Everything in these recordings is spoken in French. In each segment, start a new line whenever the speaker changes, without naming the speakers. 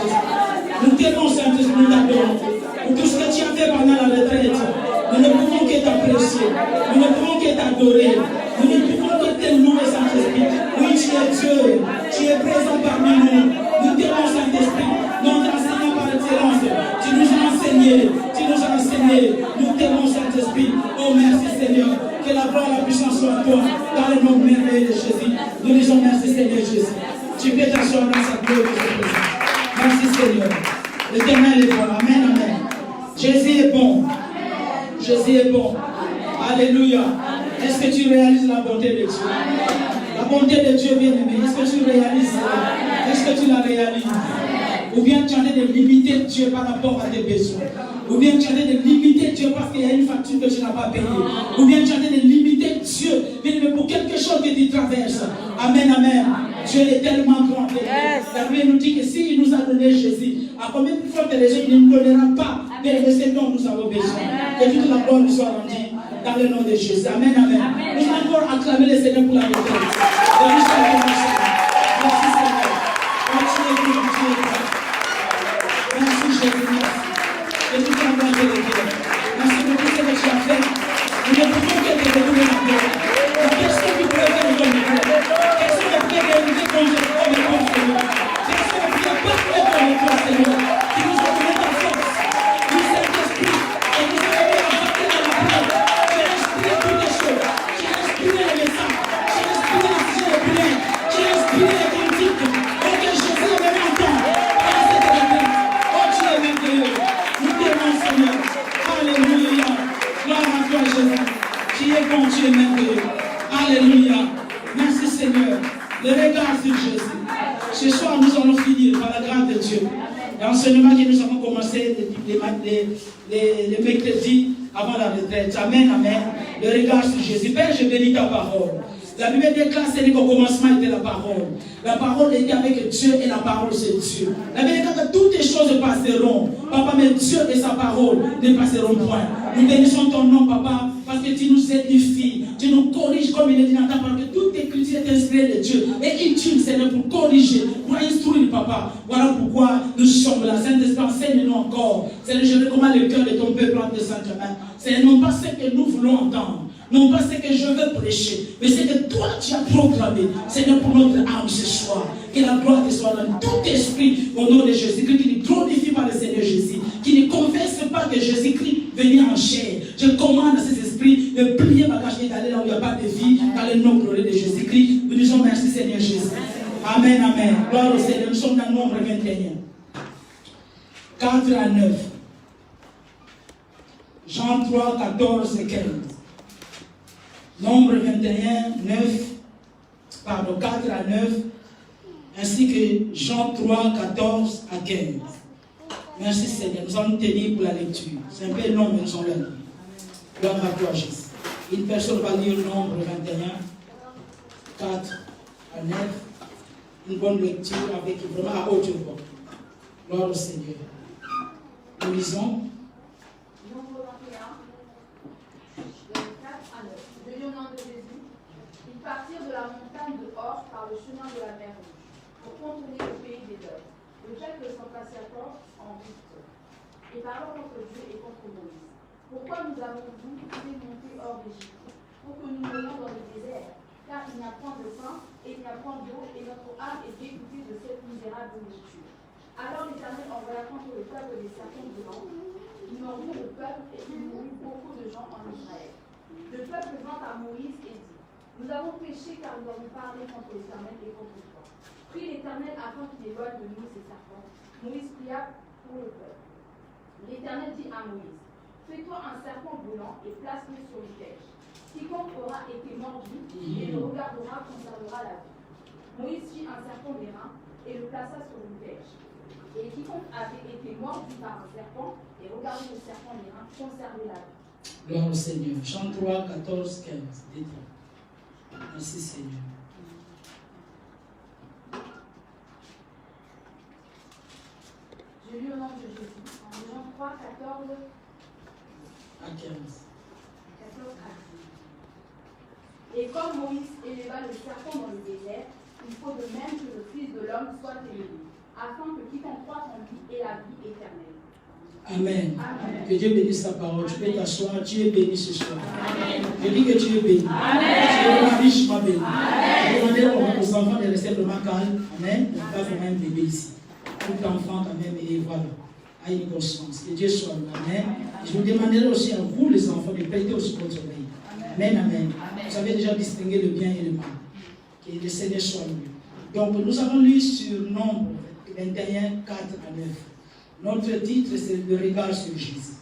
Saint-Esprit. Nous t'aimons, Saint-Esprit, nous t'adorons. Pour tout ce que tu as fait pendant la retraite, nous ne pouvons que t'apprécier. Nous ne pouvons que t'adorer. Nous ne pouvons que te louer, Saint-Esprit. Oui, tu es Dieu. Tu es présent parmi nous. Nous t'aimons, Saint-Esprit. Notre enseignant par excellence. Tu nous as enseigné. Tu nous as enseigné. Nous t'aimons, Saint-Esprit. Oh, merci, Seigneur. Que la gloire et la puissance soient à toi. Dans le nom merveilleux de Jésus. Nous disons merci, Seigneur Jésus. Tu peux t'asseoir dans sa gloire de Jésus. Merci, Seigneur. L'Éternel est bon. Amen, amen. Jésus est bon. Jésus est bon. Alléluia. Est-ce que tu réalises la bonté de Dieu? La bonté de Dieu, bien-aimé. Est-ce que tu réalises ça? Est-ce que tu la réalises? Ou bien tu en es de limiter Dieu par rapport à tes besoins. Ou bien tu en es de limiter Dieu parce qu'il y a une facture que tu n'as pas payée. Ou bien tu en es de limiter Dieu, bien-aimé, pour quelque chose que tu traverses. Amen, amen. Dieu est tellement grand. La Bible nous dit que s'il nous a donné Jésus, à combien de fois que les gens ne nous donnera pas de ce dont nous avons besoin. Que toute la gloire nous soit rendue dans le nom de Jésus. Amen, amen. Nous allons encore acclamer le Seigneur pour la retraite. Merci Seigneur. Merci Jésus. Et tout en gloire de Dieu. Merci pour tout ce que tu as fait. Nous ne pouvons que te donner la gloire. Qu'est-ce que tu peux faire de ton gloire? Qu'est-ce que tu peux réaliser ton gloire, Seigneur? Qu'est-ce que tu as pas fait pour le gloire, Seigneur? Tu nous as donné ta force. Du Saint-Esprit. Et nous avons été apportés dans la prière. Tu as inspiré toutes les choses. Tu as inspiré les messages. Tu as inspiré les sujets de prière. Tu as inspiré les cantiques. Et que Jésus est venu entendre. Dans cette retraite. Oh, tu es merveilleux. Nous t'aimons, Seigneur. Alléluia. Gloire à toi, Jésus. Tu es bon, tu es merveilleux. Alléluia. Merci, Seigneur. Le regard sur Jésus. Ce soir, nous allons finir par la grâce de Dieu. L'enseignement que nous avons commencé les mercredis avant la retraite. Amen, amen. Le regard sur Jésus. Père, je bénis ta parole. La Bible déclare qu'au commencement était la parole. La parole était avec Dieu et la parole c'est Dieu. La Bible déclare que toutes les choses passeront. Papa, mais Dieu et sa parole ne passeront point. Nous bénissons ton nom, Papa, parce que tu nous édifies. Tu nous corriges comme il est dit dans ta parole. Que toute écriture est inspirée de Dieu. Et utile, Seigneur, pour corriger, pour instruire, Papa. Voilà pourquoi nous sommes là. Saint-Esprit, enseigne-nous encore. Seigneur, je recommande le cœur de ton peuple entre tes saintes mains. C'est non pas ce que nous voulons entendre. Non pas ce que je veux prêcher, mais ce que toi tu as proclamé. Seigneur, pour notre âme ce soir. Que la gloire te soit dans tout esprit au nom de Jésus-Christ, qui ne glorifie pas le Seigneur Jésus, qui ne confesse pas que Jésus-Christ venait en chair. Je commande à ces esprits de plier ma cage et d'aller là où il n'y a pas de vie, dans le nom glorieux de Jésus-Christ. Nous disons merci Seigneur Jésus. Amen, amen. Gloire au Seigneur. Nous sommes dans le nombre 21. 4 à 9. Jean 3, 14 et 15. Nombre 21, 4 à 9, ainsi que Jean 3, 14 à 15. Merci Seigneur, nous allons tenir pour la lecture. C'est un peu long, mais nous allons la lire. Gloire à toi, Jésus. Une personne va lire Nombre 21, 4 à 9. Une bonne lecture avec vraiment à haute voix. Gloire au Seigneur. Nous lisons.
Partir de la montagne de Hor par le chemin de la mer Rouge, pour contourner le pays des Deurs. Le peuple s'entassit en route, et parlant contre Dieu et contre Moïse. Pourquoi nous avons-nous fait monter hors d'Égypte? Pour que nous menions dans le désert, car il n'y a point de pain, et il n'y a point d'eau, et notre âme est dégoûtée de cette misérable nourriture. Alors l'Éternel envoya contre le peuple des serpents brûlants. Il mordit le peuple, et il mourut beaucoup de gens en Israël. Le peuple vint à Moïse et dit: nous avons péché car nous avons parlé contre l'Éternel et contre toi. Prie l'Éternel afin qu'il éloigne de nous ces serpents. Moïse pria pour le peuple. L'Éternel dit à Moïse: fais-toi un serpent brûlant et place-le sur une pêche. Quiconque aura été mordu et le regardera conservera la vie. Moïse fit un serpent d'airain et le plaça sur une pêche. Et quiconque avait été mordu par un serpent et regardait le serpent d'airain conservait la vie.
Gloire au Seigneur. Jean 3, 14, 15. Dites-le. Merci Seigneur.
Je lis au nom de Jésus. En Jean 3, 14
à 15.
Et comme Moïse éleva le serpent dans le désert, il faut de même que le Fils de l'homme soit élevé, afin que quiconque croit en lui ait la vie éternelle.
Amen.
Amen.
Que Dieu bénisse ta parole. Tu peux t'asseoir. Tu es béni ce soir.
Amen.
Je dis que tu es béni. Tu es richement béni. Je vais demander aux enfants de rester vraiment calmes. Amen. On va vraiment un bébé ici. Tout enfant quand même. Et voilà. A une conscience. Que Dieu soit là. Amen. Je vous demanderai aussi à vous les enfants de prêter aussi votre oreille. Amen. Amen. Vous avez déjà distingué le bien et le mal. Que le Seigneur soit loué. Donc nous avons lu sur Nombre 21, 4 à 9. Notre titre, c'est le regard sur Jésus.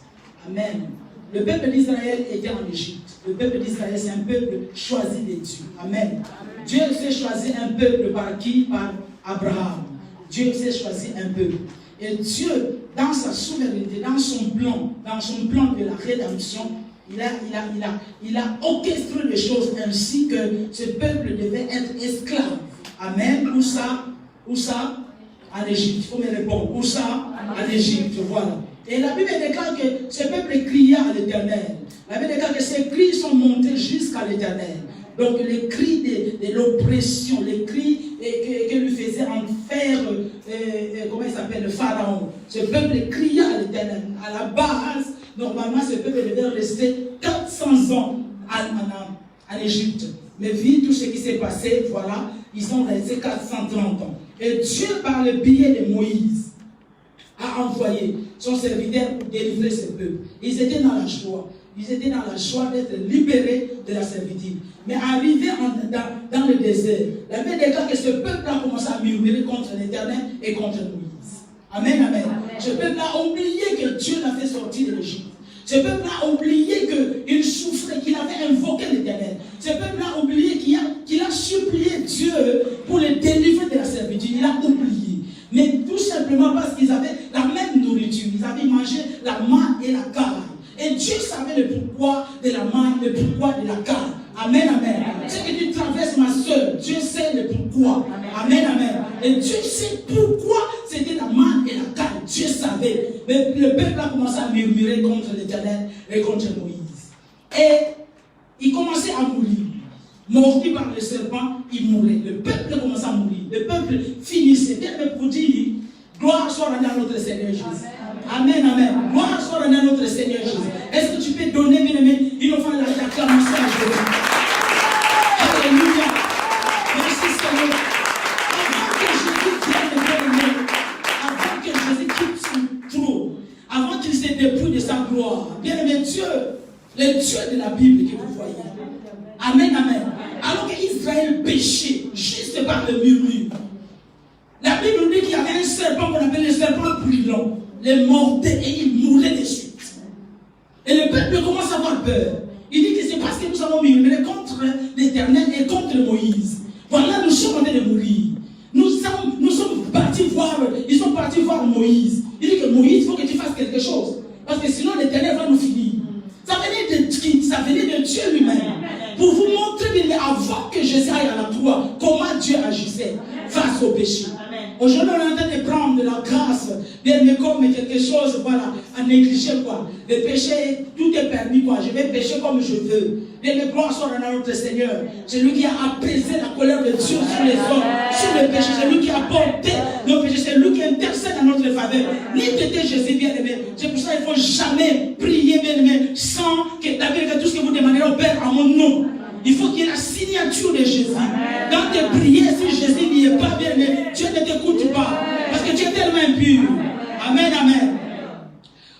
Amen. Le peuple d'Israël était en Égypte. Le peuple d'Israël, c'est un peuple choisi de Dieu. Amen. Dieu s'est choisi un peuple par qui? Par Abraham. Dieu s'est choisi un peuple. Et Dieu, dans sa souveraineté, dans son plan de la rédemption, il a orchestré les choses ainsi que ce peuple devait être esclave. Amen. Où ça? Où ça? En Égypte. Il faut me répondre. Où ça? En Égypte. Voilà. Et la Bible déclare que ce peuple cria à l'Éternel. La Bible déclare que ces cris sont montés jusqu'à l'Éternel. Donc les cris de l'oppression, les cris que lui faisait en faire, comment il s'appelle, le Pharaon. Ce peuple cria à l'Éternel. À la base, normalement, ce peuple devait rester 400 ans en Égypte. Mais vu tout ce qui s'est passé, voilà, ils sont restés 430 ans. Et Dieu, par le biais de Moïse, a envoyé son serviteur pour délivrer ce peuple. Ils étaient dans la joie. Ils étaient dans la joie d'être libérés de la servitude. Mais arrivés dans le désert, la Bible déclare que ce peuple a commencé à murmurer contre l'Éternel et contre Moïse. Amen, amen. Ce peuple a oublié que Dieu l'a fait sortir de l'Égypte. Ce peuple a oublié qu'il souffrait, qu'il avait invoqué l'Éternel. Ce peuple a oublié qu'il a supplié Dieu pour le délivrer de la servitude. Il a oublié. Mais tout simplement parce qu'ils avaient la même nourriture. Ils avaient mangé la manne et la caille. Et Dieu savait le pourquoi de la manne, le pourquoi de la caille. Amen, amen. Ce que tu traverses, ma soeur, Dieu sait le pourquoi. Amen, amen. Et Dieu sait pourquoi c'était la manne et la caille. Dieu savait. Mais le peuple a commencé à murmurer contre l'Éternel et contre Moïse. Et il commençait à mourir. Mordu par le serpent, il mourait. Le peuple commençait à mourir. Le peuple finissait. Bien pour dire, gloire soit rendue à notre Seigneur Jésus. Amen, amen. Gloire soit rendue à notre Seigneur Jésus. Est-ce que tu peux donner, bien aimé, une offrande d'acclamation à Jésus? Alléluia. Merci Seigneur. Avant que Jésus quitte son trône, avant qu'il se dépouille de sa gloire, bien aimé Dieu, le Dieu de la Bible que vous voyez. Amen, amen. Alors qu'Israël péchait juste par le murmure. La Bible nous dit qu'il y avait un serpent qu'on appelle le serpent brûlant. Les mordait et il mourait de suite. Et le peuple commence à avoir peur. Il dit que c'est parce que nous avons murmuré contre l'Éternel et contre Moïse. Voilà, nous sommes en train de mourir. Nous sommes partis voir, ils sont partis voir Moïse. Il dit que Moïse, il faut que tu fasses quelque chose. Parce que sinon l'Éternel va nous finir. Ça venait de qui? Ça venait de Dieu lui-même. Pour vous montrer, mais avant que Jésus aille à la croix, comment Dieu agissait face au péché. Aujourd'hui, on est en train de prendre de la grâce, bien mais comme quelque chose, voilà, à négliger quoi. Le péché, tout est permis quoi. Je vais pécher comme je veux. Bien mais gloire soit à notre Seigneur. C'est lui qui a apaisé la colère de Dieu sur les hommes, sur le péché. C'est lui qui a porté nos péchés. C'est lui qui intercède à notre faveur. Ni t'étais Jésus bien aimé. C'est pour ça qu'il ne faut jamais prier bien aimé sans que d'abord tout ce que vous demandez au Père à mon nom. Il faut qu'il y ait la signature de Jésus. Dans tes prières, si Jésus n'y est pas bien aimé, Dieu ne t'écoute pas. Parce que tu es tellement impur. Amen, amen.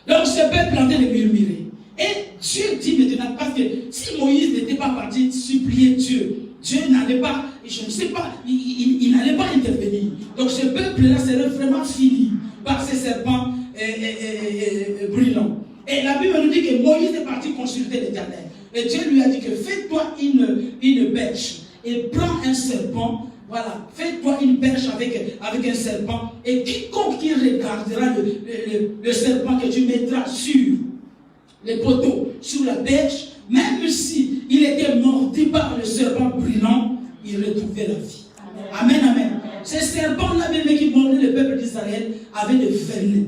Donc ce peuple est en train de murmurer. Et Dieu dit maintenant, parce que si Moïse n'était pas parti supplier Dieu, Dieu n'allait pas, je ne sais pas, il n'allait pas intervenir. Donc ce peuple-là serait vraiment fini par ces serpents brûlants. Et la Bible nous dit que Moïse est parti consulter l'Éternel. Et Dieu lui a dit que fais-toi une perche et prends un serpent. Voilà, fais-toi une perche avec un serpent. Et quiconque qui regardera le serpent que tu mettras sur les poteaux, sur la perche, même si il était mordu par le serpent brûlant, il retrouvait la vie. Amen, amen. Ces serpents-là, même qui mordaient le peuple d'Israël, avaient des venins.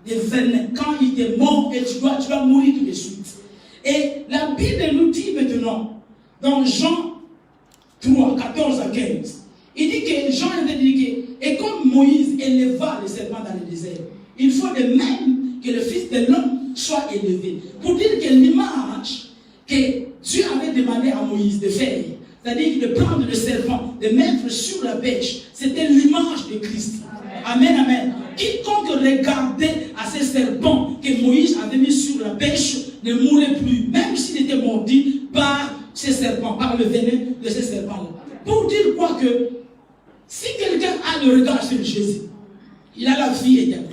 Des venins. Quand il est mort, et tu dois mourir tout de suite. Et la Bible nous dit maintenant, dans Jean 3, 14 à 15, il dit que Jean a dit et comme Moïse éleva le serpent dans le désert, il faut de même que le Fils de l'homme soit élevé. Pour dire que l'image que Dieu avait demandé à Moïse de faire, c'est-à-dire de prendre le serpent, de mettre sur la pêche, c'était l'image de Christ. Amen, amen. Quiconque regardait à ces serpents que Moïse avait mis sur la pêche ne mourrait plus, même s'il était mordu par ces serpents, par le venin de ces serpents-là. Pour dire quoi que si quelqu'un a le regard sur Jésus, il a la vie éternelle.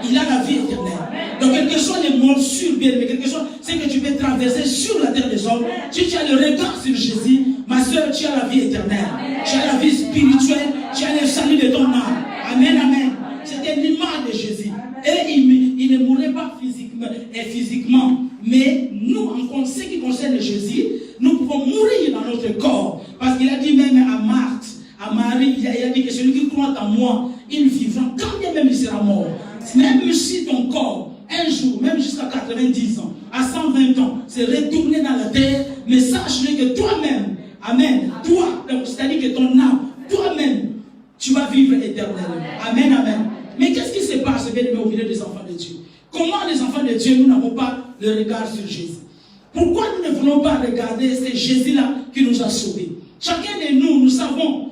Il a la vie éternelle. Donc, quelles que soient les morsures, bien aimé, quel que soit ce que tu peux traverser sur la terre des hommes, si tu as le regard sur Jésus, ma soeur, tu as la vie éternelle. Tu as la vie spirituelle, tu as le salut de ton âme. Amen, amen. C'était l'image de Jésus. Et il ne mourrait pas physiquement. Mais nous, en ce qui concerne Jésus, nous pouvons mourir dans notre corps. Parce qu'il a dit même à Marthe, à Marie, il a dit que celui qui croit en moi, il vivra quand bien même il sera mort. Même si ton corps, un jour, même jusqu'à 90 ans, à 120 ans, c'est retourné dans la terre, mais sache-le que toi-même, amen, toi, c'est-à-dire que ton âme, toi-même, tu vas vivre éternellement. Amen, amen. Mais qu'est-ce qui se passe, bien aimé, au milieu des enfants de Dieu? Comment les enfants de Dieu, nous n'avons pas le regard sur Jésus? Pourquoi nous ne voulons pas regarder ce Jésus-là qui nous a sauvés? Chacun de nous, nous savons,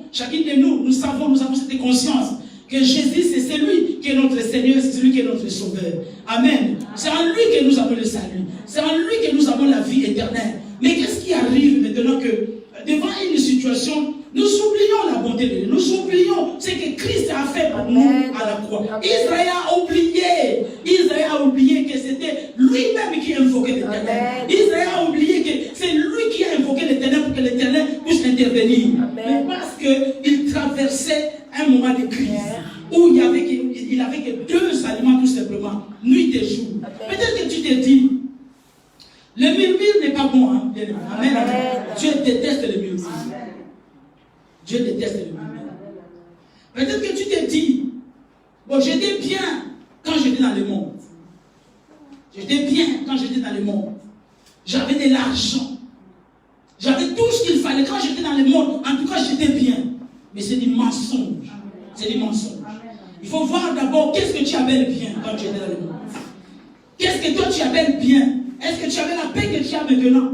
nous avons cette conscience que Jésus, c'est celui qui est notre Seigneur, c'est celui qui est notre Sauveur. Amen. C'est en lui que nous avons le salut. C'est en lui que nous avons la vie éternelle. Mais qu'est-ce qui arrive maintenant que, devant une situation, nous oublions la bonté de Dieu. Nous oublions ce que Christ a fait pour nous à la croix. Israël a oublié que c'était lui-même qui invoquait l'Éternel. Israël a oublié que c'est lui qui a invoqué l'Éternel pour que l'Éternel puisse intervenir. Mais parce qu'il traversait un moment de crise où il avait que deux aliments tout simplement, nuit et jour. Peut-être que tu te dis, le murmure n'est pas bon. Hein? Amen. Dieu déteste le murmure. Dieu déteste le murmure. Peut-être que tu te dis, bon, j'étais bien quand j'étais dans le monde. J'étais bien quand j'étais dans le monde. J'avais de l'argent. J'avais tout ce qu'il fallait quand j'étais dans le monde. En tout cas, j'étais bien. Mais c'est du mensonge. C'est du mensonge. Il faut voir d'abord qu'est-ce que tu appelles bien quand tu étais dans le monde. Qu'est-ce que toi tu appelles bien? Est-ce que tu avais la paix que tu as maintenant?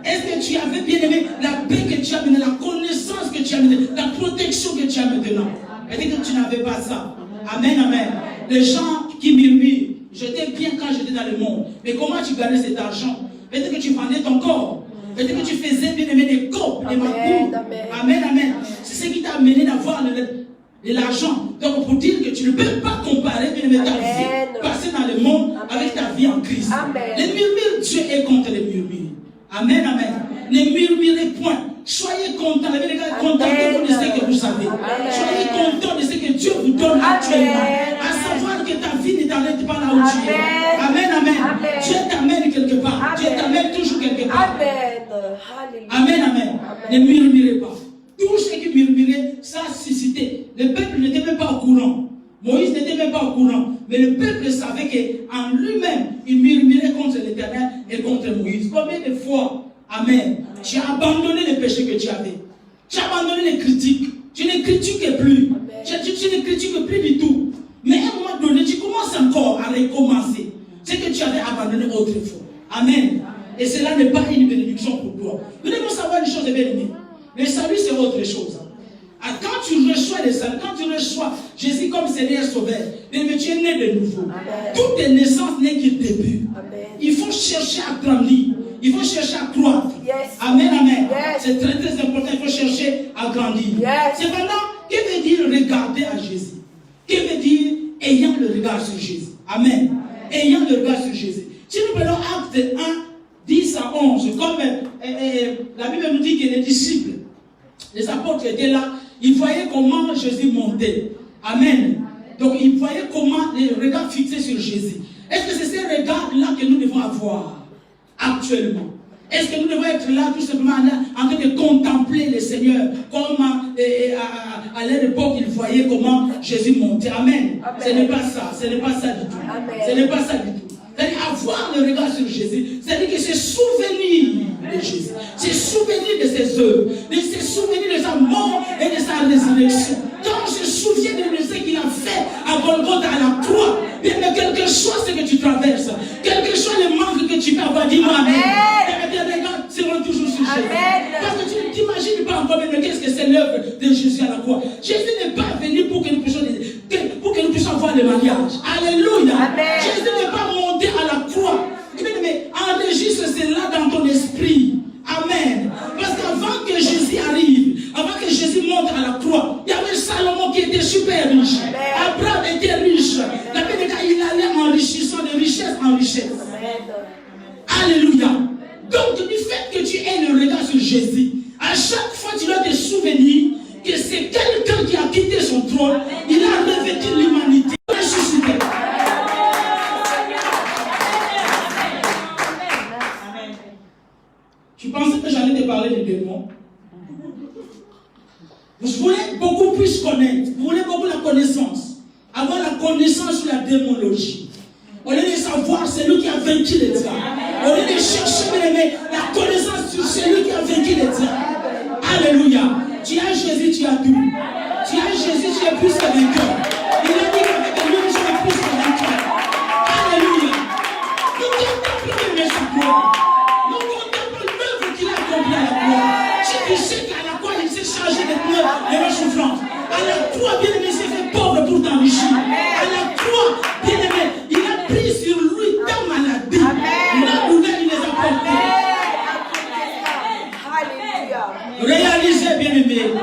Est-ce que tu avais bien aimé la paix que tu as maintenant, la connaissance que tu as maintenant, la protection que tu as maintenant? Peut-être que tu n'avais pas ça. Amen, amen. Les gens qui murmurent, j'étais bien quand j'étais dans le monde. Mais comment tu gagnais cet argent? Peut-être que tu vendais ton corps. Peut-être que tu faisais bien aimer des copes, des macous. Amen, amen. C'est ce qui t'a amené d'avoir de l'argent. Donc pour dire que tu ne peux pas comparer bien aimé ta vie passée dans le monde avec ta vie en Christ. Les murmures, Dieu est contre les murmures. Amen, amen. Ne murmurez point. Soyez contents. Les gars, contentez-vous de ce que vous savez. Soyez contents de ce que Dieu vous donne actuellement. À savoir que ta vie ne t'arrête pas là où tu es. Amen, amen. Dieu t'amène quelque part. Dieu t'amène toujours quelque part. Amen, amen. Ne murmurez pas. Tout ce qui murmurait, ça a suscité. Le peuple n'était même pas au courant. Moïse n'était même pas au courant. Mais le peuple savait qu'en lui-même, il murmurait contre l'Éternel et contre Moïse. Combien de fois, amen, tu as abandonné les péchés que tu avais. Tu as abandonné les critiques. Tu ne critiques plus. Tu ne critiques plus du tout. Mais à un moment donné, tu commences encore à recommencer ce que tu avais abandonné autrefois. Amen. Et cela n'est pas une bénédiction pour toi. Nous devons savoir une chose bien aimée. Le salut, c'est autre chose. Quand tu reçois le salut, quand tu reçois Jésus comme Seigneur Sauveur, mais tu es né de nouveau. Amen. Toute naissance n'est qu'un début. Amen. Il faut chercher à grandir. Il faut chercher à croître. Yes. Amen, amen. Yes. C'est très très important. Il faut chercher à grandir. Yes. Cependant, que veut dire regarder à Jésus? Que veut dire ayant le regard sur Jésus? Amen. Ayant le regard sur Jésus. Si nous prenons Acte 1, 10 à 11, comme la Bible nous dit que les disciples, les apôtres étaient là, ils voyaient comment Jésus montait. Amen. Donc ils voyaient comment les regards fixés sur Jésus. Est-ce que c'est ces regards-là que nous devons avoir actuellement? Est-ce que nous devons être là tout simplement en train de contempler le Seigneur comme à leur époque ils voyaient comment Jésus montait? Amen. Amen. Ce n'est pas ça. Ce n'est pas ça du tout. Amen. Ce n'est pas ça du tout. C'est-à-dire avoir le regard sur Jésus, c'est-à-dire que c'est souvenir de Jésus, c'est souvenir de ses œuvres, c'est souvenir de sa mort et de sa résurrection. Quand on se souvient Golgotha, à la croix. Bien, mais quel que soit ce que tu traverses, quel que soit le manque que tu peux avoir, dis-moi Amen. Tes regards seront toujours sur Jésus. Parce que tu ne t'imagines pas encore, mais qu'est-ce que c'est l'œuvre de Jésus à la croix. Jésus n'est pas venu pour que nous puissions voir le mariage. Alléluia. Amen. Jésus n'est pas monté à la croix. Mais enregistre cela dans ton esprit. Amen. Parce qu'avant que Jésus arrive, avant que Jésus monte à la croix, il y avait Salomon qui était super riche. Abraham était riche. La Bible dit qu'il allait enrichissant de richesse en richesse. Alléluia. Donc, du fait que tu aies le regard sur Jésus, à chaque fois tu dois te souvenir que c'est quelqu'un qui a quitté son trône, il a revêtu l'humanité, ressuscité. Tu pensais que j'allais te parler des démons? Vous voulez beaucoup plus connaître, vous voulez beaucoup la connaissance, avoir la connaissance sur la démonologie. Au lieu de savoir celui qui a vaincu les diables, au lieu de chercher la connaissance sur celui qui a vaincu les diables. Alléluia. Tu as Jésus, tu as tout. Tu as Jésus, tu es plus que vainqueur. Il a dit qu'avec lui, je suis plus que vainqueur. Alléluia. Nous contemplons sa gloire. Nous contemplons l'œuvre qu'il a accomplie à la croix. Tu sais qu'à la croix, il s'est chargé de nos souffrances. À la croix, bien aimé, il s'est fait pauvre pour t'enrichir. À la croix, bien aimé, il a pris sur lui ta maladie. La nouvelle, il les a portées. Réalisez, bien aimé,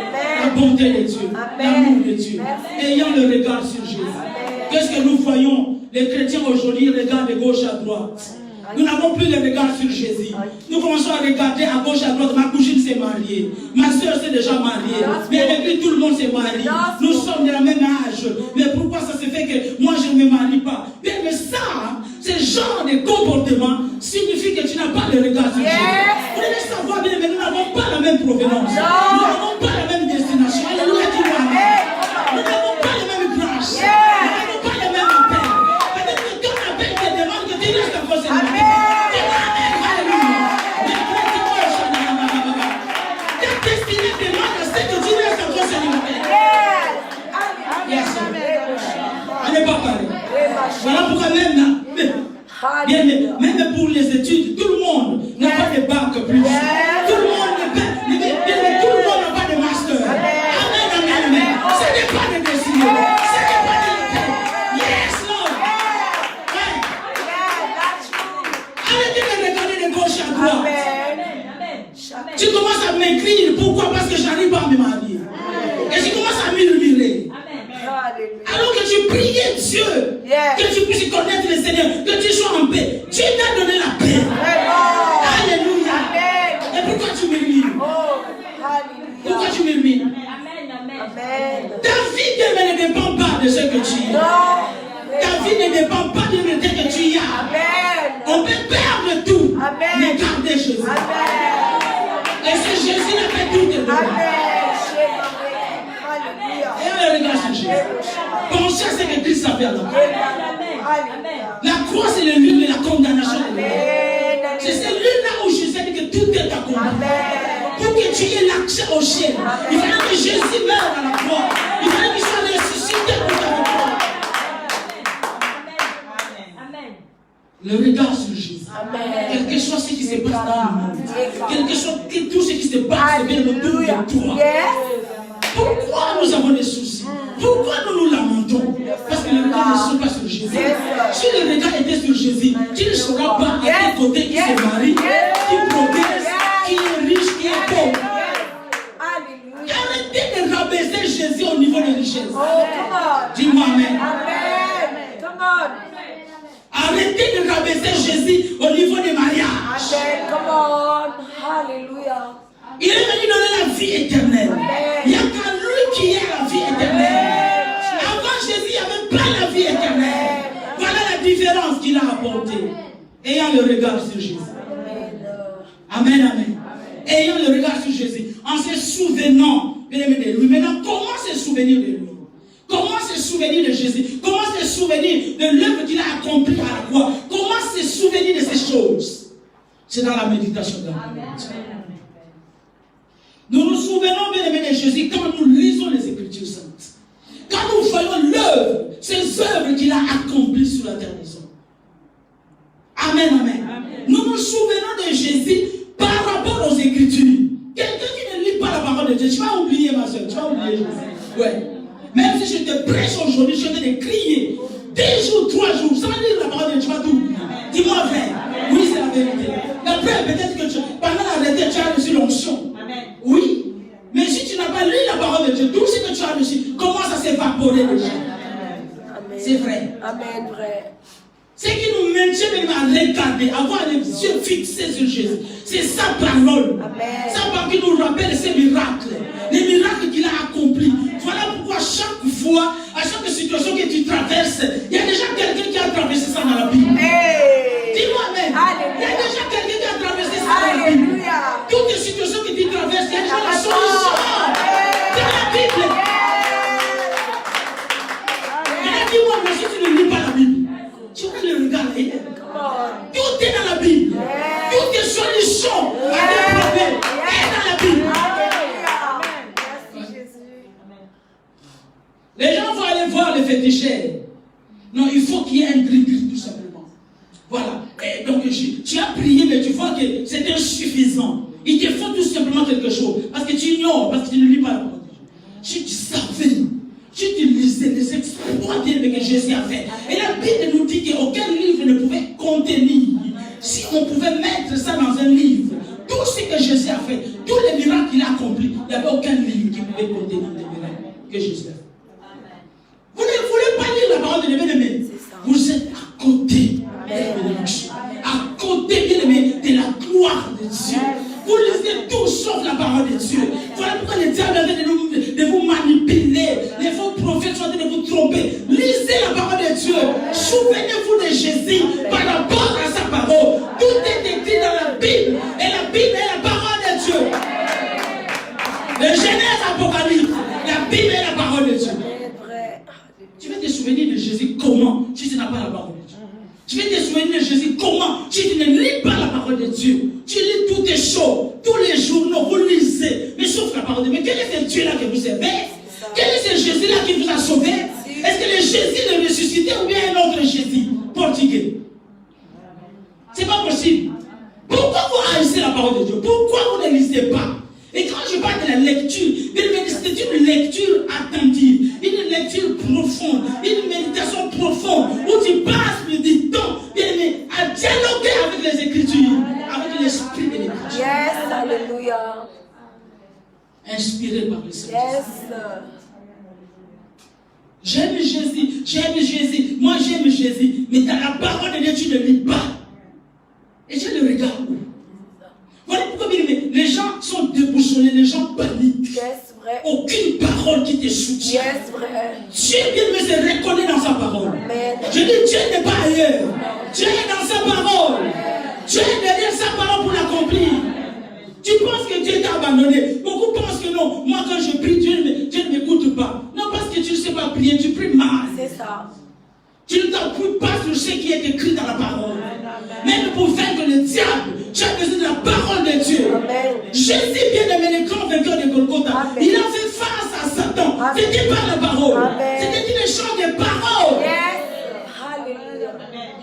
la bonté de Dieu, l'amour de Dieu, ayant le regard sur Jésus. Qu'est-ce que nous voyons? Les chrétiens aujourd'hui regardent de gauche à droite. Nous n'avons plus le regard sur Jésus. Nous commençons à regarder à gauche, à droite. Ma cousine s'est mariée. Ma soeur s'est déjà mariée. Mais avec lui, tout le monde s'est marié. Nous sommes de la même âge. Mais pourquoi ça se fait que moi, je ne me marie pas? Mais ça, ce genre de comportement signifie que tu n'as pas le regard sur Jésus. Vous devez savoir bien, mais nous n'avons pas la même provenance. Nous n'avons pas la même destination. Alléluia, dis-moi. Nous n'avons pas les mêmes grâces. Nous n'avons pas les mêmes appels. Peut-être que ton appel te demande que tu restes en procédure. Voilà pourquoi même pour les études, tout le monde n'a pas de bac plus. Tout le monde n'a pas de master. Amen, amen, amen. Ce n'est pas de destinée. Ce n'est pas de l'épée. Yes, Lord. Arrêtez de regarder de gauche à droite. Tu commences à m'écrire. Pourquoi? Parce que je n'arrive pas à me marier. Et tu commences à murmurer. Alors que tu priais Dieu, que tu puisses connaître le Seigneur, que tu sois en paix. Dieu t'a donné la paix. Alléluia. Et pourquoi tu murmures? Pourquoi tu murmures? Ta vie ne dépend pas de ce que tu es. Ta vie ne dépend pas de ce que tu as. On peut perdre tout, mais garder Jésus. Et c'est Jésus qui a fait tout de nous. Et on le regarde sur Jésus. Pensez à ce que Christ a fait à la croix. La croix, c'est le lieu de la condamnation de l'homme. C'est celui-là où Jésus dit que tout est accompli. Pour que tu aies l'accès au ciel, il fallait que Jésus meure à la croix. Il fallait qu'il soit ressuscité pour ta croix. Le regard sur Jésus. Quel que soit ce qui se passe dans le monde, quel que soit tout ce qui se passe bien autour de toi. Pourquoi nous avons des soucis? Pourquoi nous nous lamentons? Parce que le regard ne sont pas sur Jésus. Si le regard était sur Jésus, tu ne sauras pas à quel côté qui se marie, qui progresse, qui est riche, qui est pauvre. Arrêtez de rabaisser Jésus au niveau des richesses. Dis-moi Amen. Arrêtez de rabaisser Jésus au niveau des mariages. Il est venu donner la vie éternelle. Il n'y a qu'à lui qui est la vie éternelle. Avant Jésus, il n'y avait pas la vie éternelle. Voilà la différence qu'il a apportée. Ayant le regard sur Jésus. Amen, amen. Ayant le regard sur Jésus. En se souvenant de lui. Maintenant, comment se souvenir de lui? Comment se souvenir de Jésus? Comment se souvenir de l'œuvre qu'il a accomplie à la croix? Comment se souvenir de ces choses? C'est dans la méditation de la parole. Nous nous souvenons bien aimé de Jésus quand nous lisons les Écritures saintes. Quand nous voyons l'œuvre, ces œuvres qu'il a accomplies sur la terre des hommes. Amen, amen. Nous nous souvenons de Jésus par rapport aux Écritures. Quelqu'un qui ne lit pas la parole de Dieu, tu vas oublier ma soeur, tu vas oublier Jésus. Ouais. Même si je te prêche aujourd'hui, je vais te crier 2 jours, 3 jours, sans lire la parole de Dieu, tu vas tout oublier. Dis-moi vrai. Oui, c'est la vérité. Après, peut-être que pendant la retraite, tu as reçu l'onction. Oui. Mais si tu n'as pas lu la parole de Dieu, tout ce que tu as reçu commence à s'évaporer déjà. C'est vrai.
Amen, vrai.
Ce qui nous maintient même à regarder, avoir les yeux fixés sur Jésus, c'est sa parole.
Amen.
Sa parole qui nous rappelle ses miracles, les miracles qu'il a accomplis. Voilà pourquoi chaque fois, à chaque situation que tu traverses, il y a déjà quelqu'un qui a traversé ça dans la Bible.
Hey.
Dis-moi même. Il y a déjà quelqu'un qui a traversé ça dans la Bible. Toutes les situations que tu traverses, il y a déjà la solution dans la Bible. Et dis-moi, mais si tu ne lis pas la Bible, tu vas le regarder. Tout est dans la Bible. Toutes les solutions à tes problèmes est dans la Bible.
Merci Jésus.
Les gens vont aller voir les féticheurs. Non, il faut qu'il y ait un gris-gris tout simplement. Voilà. Et donc, tu as prié, mais tu vois que c'est insuffisant. Il te faut tout simplement quelque chose. Parce que tu ignores, parce que tu ne lis pas la parole de Dieu. Si tu savais, si tu lisais les exploits que Jésus a fait. Et la Bible nous dit qu'aucun livre ne pouvait contenir. Si on pouvait mettre ça dans un livre, tout ce que Jésus a fait, tous les miracles qu'il a accomplis, il n'y avait aucun livre qui pouvait contenir les miracles que Jésus a fait. Vous ne voulez pas lire la parole de Dieu, bien-aimé. Vous êtes à côté des bénédictions, à côté, bien-aimé, de la gloire de Dieu. Vous lisez tout sauf la parole de Dieu. Voilà pourquoi le diable avait de vous manipuler. Les faux prophètes sont en train de vous tromper. Lisez la parole de Dieu. Souvenez-vous de Jésus par rapport à sa parole. Tout est écrit dans la Bible. Et la Bible est la parole de Dieu. Le Genèse, Apocalypse, la Bible est la parole de Dieu. Tu vas te souvenir de Jésus comment si tu n'as pas la parole de Dieu. Tu vas te souvenir de Jésus comment si tu ne lis pas la parole de Dieu. Tu lis toutes les choses, tous les journaux, vous lisez, mais sauf la parole de Dieu. Mais quel est ce Dieu-là que vous servez? Quel est ce Jésus-là qui vous a sauvé? Est-ce que le Jésus le ressuscité ou bien un autre Jésus portugais? C'est pas possible. Pourquoi vous haïssez la parole de Dieu? Pourquoi vous ne lisez pas? Et quand je parle de la lecture, c'est une lecture attentive, une lecture profonde, une méditation profonde, où tu passes du temps à dialoguer avec les Écritures, avec l'Esprit de l'Écriture.
Yes, alléluia.
Inspiré par le Seigneur.
Yes.
J'aime Jésus, moi j'aime Jésus, mais dans la parole de Dieu, tu ne lis pas. Et je le regarde où? Voilà pourquoi les gens sont déboussolés, les gens paniquent.
Yes, vrai.
Aucune parole qui te soutient.
Yes, vrai.
Dieu bien se reconnaît dans sa parole.
Amen.
Je dis Dieu n'est pas ailleurs. Dieu est dans sa parole. Dieu est derrière sa parole pour l'accomplir. Tu penses que Dieu t'a abandonné. Beaucoup pensent que non. Moi quand je prie, Dieu ne m'écoute pas. Non, parce que tu ne sais pas prier, tu pries mal.
C'est ça.
Tu ne t'appuies pas sur ce qui est écrit dans la parole. Même pour vaincre le diable, tu as besoin de la parole de Dieu.
Amen.
Jésus, bien aimé, le grand vainqueur de Golgotha,
Amen.
il a fait face à Satan.
Amen.
C'était pas la parole.
Amen.
C'était une échange de paroles.
Yes. Alléluia.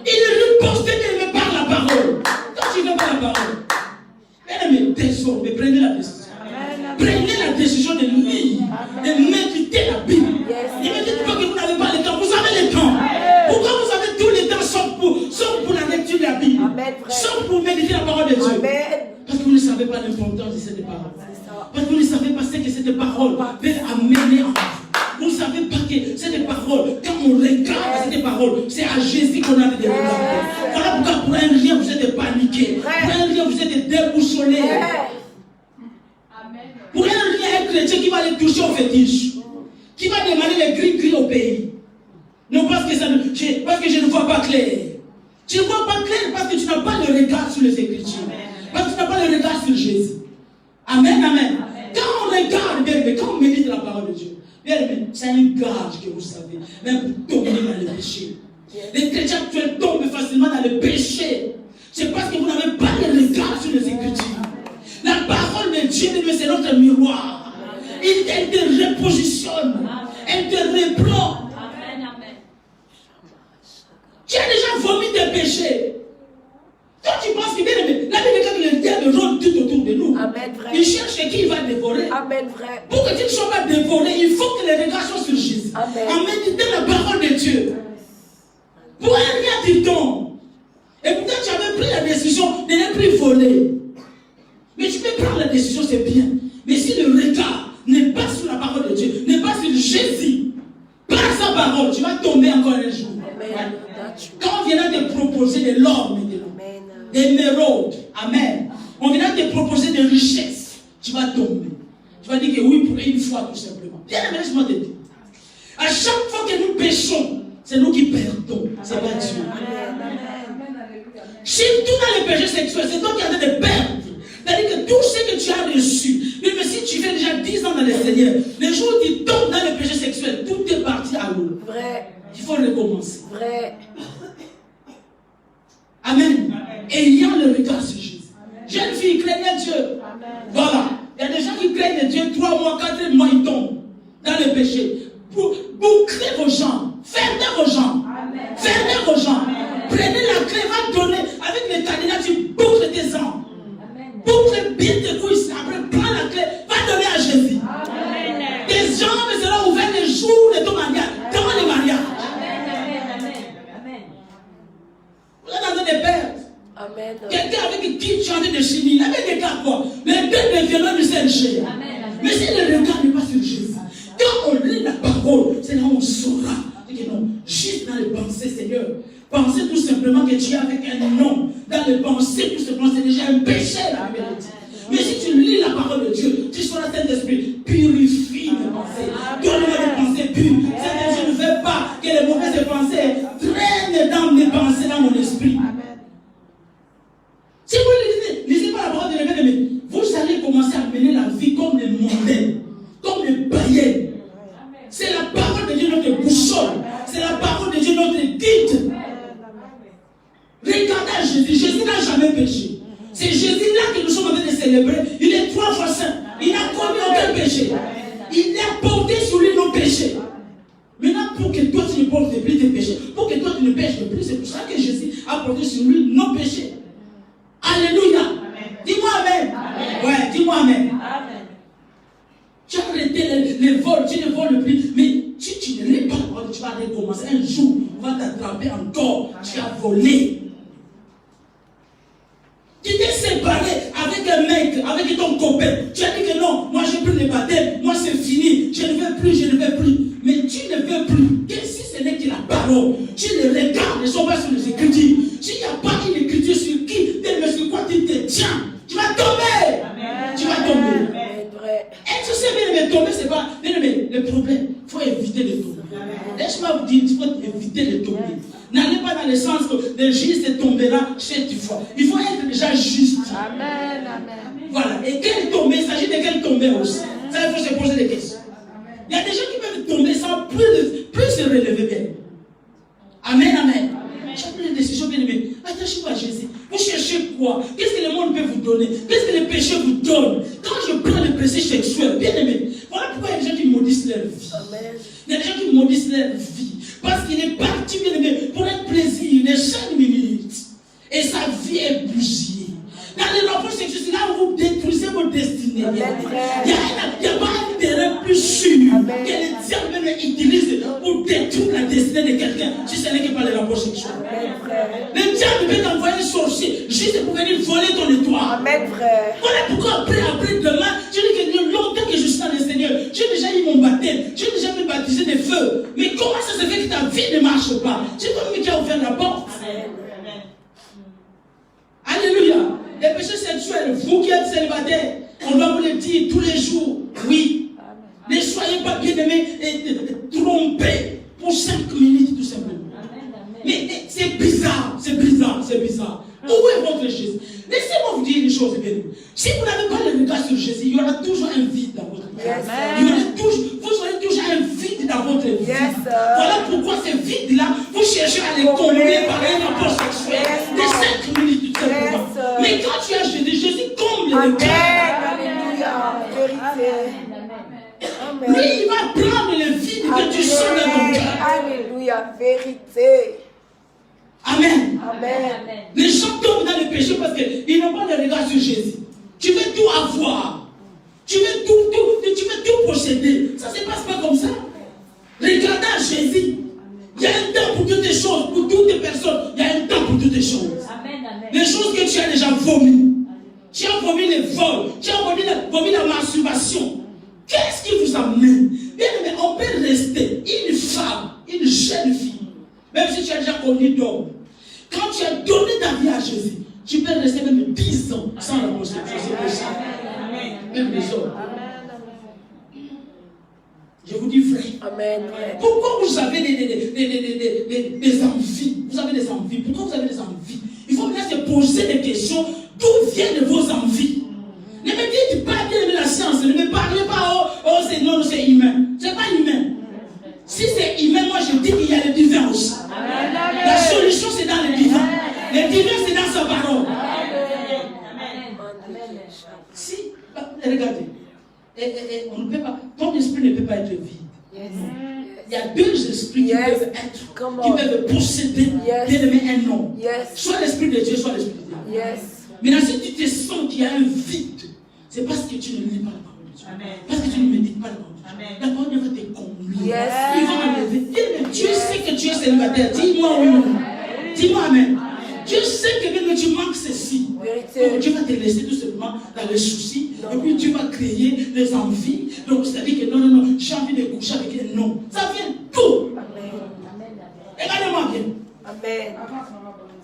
Il ripostait bien par la parole. Quand tu veux pas la parole, bien aimé, désormais, prenez la décision.
Amen.
Prenez la décision de lire, de méditer la Bible.
Yes.
Ne me dites pas que vous n'avez pas le temps. Vous avez le temps. Pourquoi vous avez tout le temps sauf pour la lecture de la Bible?
Amen, frère.
Sauf pour méditer la parole de Dieu.
Amen.
Parce que vous ne savez pas l'importance de cette parole.
C'est ça.
Parce que vous ne savez pas ce que cette parole va amener en vous. Vous ne savez pas que cette parole, quand on regarde cette parole, c'est à Jésus qu'on a de regarder. Voilà pourquoi pour un rien vous êtes paniqué. Pour un rien vous êtes déboussolé. Pour un rien un chrétien qui va aller toucher au fétiche, qui va demander les gris-gris au pays. Non, parce que je ne vois pas clair. Tu ne vois pas clair parce que tu n'as pas le regard sur les Écritures. Parce que tu n'as pas le regard sur Jésus. Amen, amen. Quand on regarde, bien aimé, quand on médite la parole de Dieu, bien aimé, c'est un gage que vous savez, même pour tomber dans le péché. Les chrétiens actuels tombent facilement dans le péché. C'est parce que vous n'avez pas le regard sur les Écritures. La parole de Dieu, c'est notre miroir. Elle te repositionne. Elle te les prend.
Amen, amen.
Tu as déjà vomi tes péchés. Toi, tu penses que bien aimé, la Bible dit que le diable rôde tout autour de nous.
Amen, vrai.
Il cherche qui il va dévorer.
Amen, vrai.
Pour que tu ne sois pas dévoré, il faut que les regards soient sur Jésus.
Amen.
En méditant la parole de Dieu. Pour rien du temps. Et peut-être tu avais pris la décision de ne plus voler. Mais tu peux prendre la décision, c'est bien. Mais si le regard n'est pas sur la parole de Dieu, n'est pas sur Jésus, par sa parole, tu vas tomber encore un jour.
Amen.
Quand on viendra te proposer de l'or maintenant,
Amen.
des émeraudes, amen. On viendra te proposer des richesses, tu vas tomber. Tu vas dire que oui pour une fois tout simplement. Bien aimé, laisse-moi te dire. À chaque fois que nous péchons, c'est nous qui perdons. C'est pas Dieu. Si tu as le péché sexuel, c'est toi qui es en train de perdre. C'est-à-dire que tout ce que tu as reçu, même si tu fais déjà 10 ans dans le Seigneur, le jour où tu tombes dans le péché sexuel, tout est parti à l'eau.
Vrai.
Il faut recommencer.
Vrai.
Amen. Ayant le regard sur Jésus. Jeune fille, craignez Dieu.
Amen.
Voilà. Il y a des gens qui craignent Dieu, 3 mois, 4 mois, ils tombent dans le péché. Bouclez vos jambes. Fermez vos jambes. Fermez vos jambes. Prenez la clé, va donner. Avec les cadenas, tu boucles tes jambes. Boucle bien tes couilles. Après, prends la clé, va donner à Jésus.
Amen.
Tes jambes seront ouvertes le jour de ton mariage. Dans le mariage. Vous êtes en train de perdre.
Amen.
Quelqu'un avec qui tu es en train de chiner, avec des cas quoi? Les deux violents du Saint-Cher. Mais si le regard n'est pas sur Jésus, quand on lit la parole, c'est là où on saura. Que non, juste dans les pensées, Seigneur. Pensez tout simplement que tu es avec un nom. Dans les pensées, tout simplement, c'est déjà un péché. La Bible dit. Mais si tu lis la parole de Dieu, tu seras Saint-Esprit, purifie mes pensées. Donne-moi des pensées pures. C'est-à-dire, je ne veux pas que les mauvaises pensées traînent dans mes pensées, dans mon esprit. Si vous ne lisez pas la parole de l'évêque, vous allez commencer à mener la vie comme les mondains, comme les païens. C'est la parole de Dieu notre boussole. C'est la parole de Dieu notre guide. Regardez à Jésus. Jésus n'a jamais péché. C'est Jésus-là que nous sommes en train de célébrer. Il est 3 fois saint. Il n'a commis aucun péché. Il a porté sur lui nos péchés. Maintenant, pour que toi tu ne portes plus tes péchés, pour que toi tu ne pêches plus, c'est pour ça que Jésus a porté sur lui nos péchés. Alléluia. Dis-moi Amen. Ouais, dis-moi Amen. Tu as arrêté les vols, tu ne voles plus, mais tu ne lis pas, tu vas recommencer. Un jour, on va t'attraper encore. Tu as volé. Tu t'es séparé avec un mec, avec ton copain. Tu as dit que non, moi j'ai pris le baptême, moi c'est fini, je ne veux plus, je ne veux plus. Mais tu ne veux plus. Et si ce n'est que la parole, tu les regardes, ne sont pas sur les écritures. S'il n'y a pas une écriture sur qui, sur quoi tu te tiens, tu vas tomber. Amen. Tu vas tomber. Et tu sais bien, mais tomber, c'est pas. Mais le problème, il faut éviter de tomber. Laisse-moi vous dire, il faut éviter de tomber. N'allez pas dans le sens que le juste tombera chez toi. Il faut être déjà juste.
Amen, amen.
Voilà. Et quelle tomber, il s'agit de quelle tomber aussi. Ça, il faut se poser des questions. Il y a des gens qui peuvent tomber sans plus se relever bien. Amen, amen. J'ai pris une décision bien aimée. Attachez-vous à Jésus. Vous cherchez quoi? Qu'est-ce que le monde peut vous donner? Qu'est-ce que le péché vous donne? Quand je prends le péché sexuel, bien aimé, voilà pourquoi il y a des gens qui maudissent leur vie.
Amen.
Il y a des gens qui maudissent leur vie. Parce qu'il est parti, bien aimé, pour un plaisir de 5 minutes. Et sa vie est bousillée. Dans les rapports sexuels, c'est là où vous détruisez vos destinées. Il n'y a pas un terrain plus sûr que le diable même utilise pour détruire la destinée de quelqu'un, si ce n'est que par les rapports sexuels. Le diable peut t'envoyer un sorcier juste pour venir voler ton étoile.
Amen, frère.
Voilà pourquoi après demain, je dis que longtemps que je suis dans le Seigneur, j'ai déjà eu mon baptême, j'ai déjà été baptisé de feu. Mais comment ça se fait que ta vie ne marche pas? C'est toi-même qui as ouvert la porte. Alléluia. Les péchés sexuels, vous qui êtes célibataires, on doit vous le dire tous les jours. Oui. Ne soyez pas bien aimés et trompés pour 5 minutes tout simplement. Mais c'est bizarre, c'est bizarre, c'est bizarre. Où est votre Jésus? Laissez-moi vous dire une chose bien aimée. Si vous n'avez pas le regard sur Jésus, il y aura toujours un vide dans votre vie. Vous aurez toujours un vide dans votre vie. Voilà pourquoi ce vide-là, vous cherchez à le combler par un rapport sexuel de 5 minutes tout simplement. Mais quand tu as Jésus, Jésus comble le cœur.
Alléluia. Vérité.
Lui, il va prendre le vide que tu sens Amen.
Amen.
Les gens tombent dans le péché parce qu'ils n'ont pas le regard sur Jésus. Tu veux tout avoir. Tu veux tout posséder. Ça ne se passe pas comme ça. Regardez à Jésus. Il y a un temps pour toutes les choses, pour toutes les personnes. Il y a un temps pour toutes les choses. Les choses que tu as déjà vomi. Tu as vomi les vols. Tu as vomi la masturbation. Qu'est-ce qui vous amène? Bien aimé, on peut rester une femme, une jeune fille. Même si tu as déjà connu d'homme. Quand tu as donné ta vie à Jésus, tu peux rester même 10 ans sans la prostitution. C'est possible. Même les hommes. Je vous dis vrai.
Amen.
Pourquoi vous avez des envies? Vous avez des envies. Pourquoi vous avez des envies? Il faut bien se poser des questions. D'où viennent vos envies? Ne me dites pas bien la science. Ne me parlez pas, oh c'est non, c'est humain. C'est pas humain. Si c'est humain, moi je dis qu'il y a le divin aussi. La solution c'est dans le divin. Le divin c'est dans sa parole. Si, regardez. On ne peut pas, ton esprit ne peut pas être vide. Il y a deux esprits qui peuvent posséder un homme. Soit l'esprit de Dieu, soit l'esprit de Dieu. Maintenant, si tu te sens qu'il y a un vide, c'est parce que tu ne lis pas la parole de Dieu. Parce que tu ne médites pas la parole de Dieu. La parole va te combler. Il va enlever. Dieu sait que tu es célibataire. Dis-moi oui ou non. Dis-moi amen. Dieu sait que même tu manques ceci. Donc Dieu va te laisser tout simplement dans les soucis. Et puis tu vas créer des envies. Donc c'est-à-dire que non, j'ai envie de coucher avec un homme. Ça vient d'où? Regardez-moi bien.
Amen.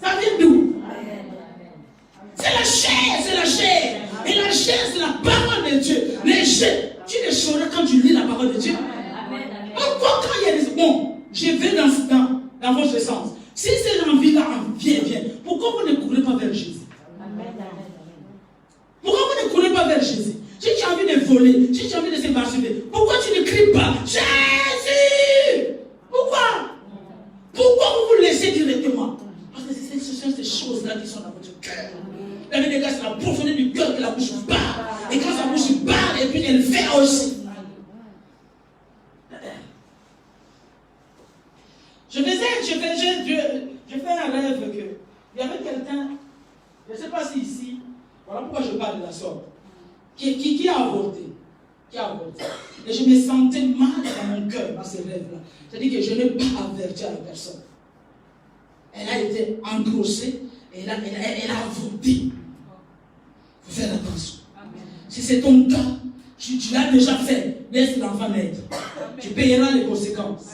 Ça vient d'où? C'est la chair, c'est la chair. Et la chair, c'est la parole de Dieu. Les chair, tu les sauras quand tu lis la parole de Dieu. Pourquoi quand il y a des... Bon, je vais dans votre sens. Si c'est l'envie-là vient, pourquoi vous ne courez pas vers Jésus? Pourquoi vous ne courez pas vers Jésus? Si tu as envie de voler, si tu as envie de se masturber, pourquoi tu ne cries pas Jésus? Pourquoi? Pourquoi vous vous laissez directement? Parce que ce sont ces choses-là qui sont dans votre cœur. La vie des gars, c'est la profondeur du cœur que la bouche parle. Et quand sa bouche parle, et puis elle fait aussi. Je fais un rêve que il y avait quelqu'un, je ne sais pas si ici, voilà pourquoi je parle de la sorte, qui a avorté. Et je me sentais mal dans mon cœur, dans ces rêves-là. C'est-à-dire que je n'ai pas averti à la personne. Elle a été engrossée, et elle a avorté. Il faut faire attention. Si c'est ton cas, tu l'as déjà fait, laisse l'enfant naître. Tu payeras les conséquences.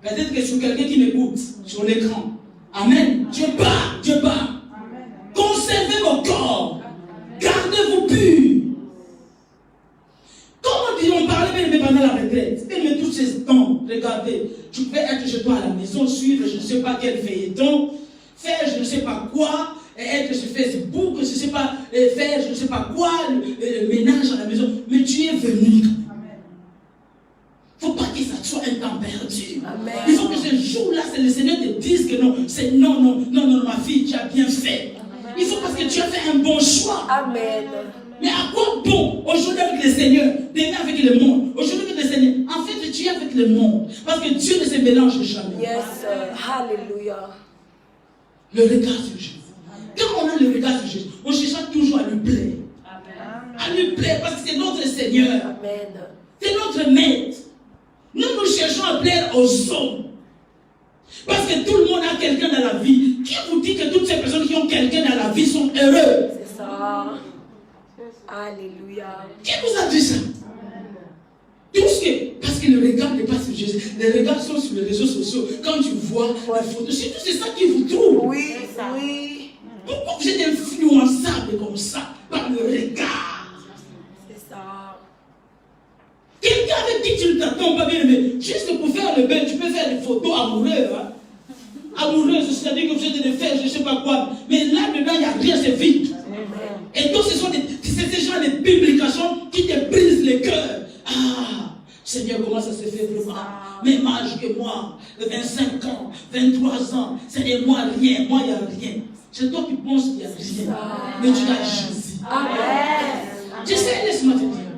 Peut-être que sur quelqu'un qui m'écoute, sur l'écran. Amen. Dieu bat. Conservez vos corps. Gardez-vous purs. Comment on parlait même pendant la retraite? Mais tous ces temps, regardez, tu peux être chez toi à la maison, suivre je ne sais pas quel feuilleton, faire je ne sais pas quoi, être sur Facebook, je ne sais pas, faire je ne sais pas quoi, le ménage à la maison. Mais tu es venu. Il ne faut pas que ça soit un temps perdu. Amen. Il faut que ce jour-là, le Seigneur te dise que non, c'est non, ma fille, tu as bien fait. Amen. Il faut parce que tu as fait un bon choix. Amen. Mais à quoi bon aujourd'hui avec le Seigneur, demain avec le monde? Aujourd'hui avec le Seigneur, en fait, tu es avec le monde. Parce que Dieu ne se mélange jamais.
Yes, hallelujah.
Le regard sur Jésus. Quand on a le regard sur Jésus, on cherche toujours à lui plaire. Amen. À lui plaire parce que c'est notre Seigneur. Amen. C'est notre maître. Nous cherchons à plaire aux hommes. Parce que tout le monde a quelqu'un dans la vie. Qui vous dit que toutes ces personnes qui ont quelqu'un dans la vie sont heureux?
C'est ça. Alléluia.
Qui vous a dit ça? Parce que le regard n'est pas sur Jésus. Les regards sont sur les réseaux sociaux. Quand tu vois les photos, c'est ça qui vous trouve.
Oui.
Pourquoi vous êtes influençable comme ça par le regard?
C'est ça.
Quelqu'un avec qui tu ne t'attends pas bien, mais juste pour faire le bain, tu peux faire des photos amoureuses. Hein? Amoureuses, c'est-à-dire que vous êtes de faire je ne sais pas quoi. Mais là-dedans, il n'y a rien, c'est vide. Et donc, ce sont ces gens de publications qui te brisent le cœur. Ah, Seigneur, comment ça se fait vraiment? Même âge que moi, 25 ans, 23 ans, c'est de moi rien, moi il n'y a rien. C'est toi qui penses qu'il n'y a rien. Mais tu as Jésus. Amen. Tu sais, laisse-moi te dire.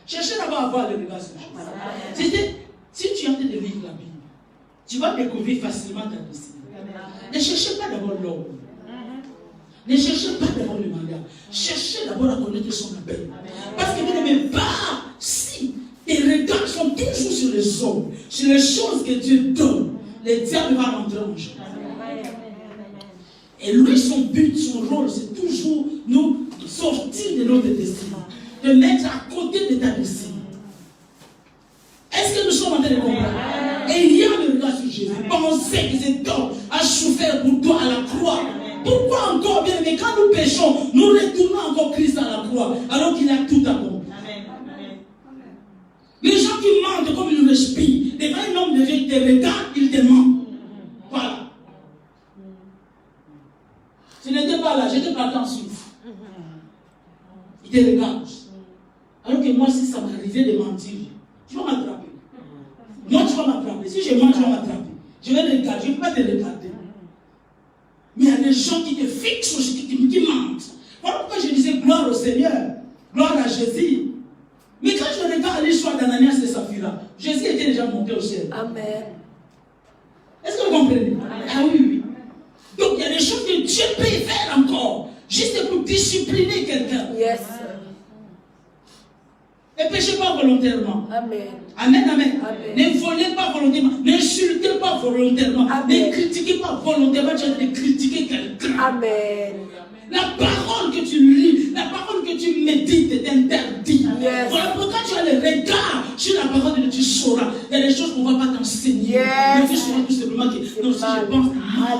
Cherchez d'abord à avoir le regard sur Jésus. Si tu es en train de lire la Bible, tu vas découvrir facilement ta destinée. Ne cherchez pas d'abord l'homme. Ne cherchez pas d'abord le mandat. Cherchez d'abord à connaître son appel. Parce que vous n'aimez pas si tes regards sont toujours sur les hommes, sur les choses que Dieu donne, le diable va rentrer en jeu. Et lui, son but, son rôle, c'est toujours nous sortir de notre destinée, de mettre à côté de ta destinée. Est-ce que nous sommes en train de comprendre? Et il y a le regard sur Jésus. Pensez que cet homme a souffert pour toi à la croix. Pourquoi encore, bien aimé, quand nous péchons, nous retournons encore Christ à la croix, alors qu'il a tout accompli. Les gens qui mentent comme ils respirent, devant un homme de Dieu qui te regarde, il te ment. Voilà. Tu n'étais pas là, j'étais parti en Suisse. Il te regarde. Alors que moi, si ça m'arrivait de mentir, tu vas m'attraper. Non, tu vas m'attraper. Si je mens, tu vas m'attraper. Je vais te regarder, je ne peux pas te regarder. Mais il y a des gens qui te fixent aussi, qui mentent. Voilà pourquoi je disais gloire au Seigneur, gloire à Jésus. Mais quand je regarde l'histoire d'Ananias et Saphira, Jésus était déjà monté au ciel.
Amen.
Est-ce que vous comprenez? Ah oui, oui. Donc il y a des choses que Dieu peut faire encore, juste pour discipliner quelqu'un.
Yes.
Ne péchez pas volontairement.
Amen.
Amen, amen.
Amen.
Ne volez pas volontairement. N'insultez pas volontairement.
Amen.
Ne critiquez pas volontairement. Tu as de critiquer quelqu'un.
Amen.
La parole que tu lis, la parole que tu médites est interdite.
Yes.
Voilà pourquoi tu as le regard sur la parole de Dieu, tu sauras. Il y a des choses qu'on ne va pas t'enseigner.
Yes.
Mais tu sauras tout simplement que non, si je pense,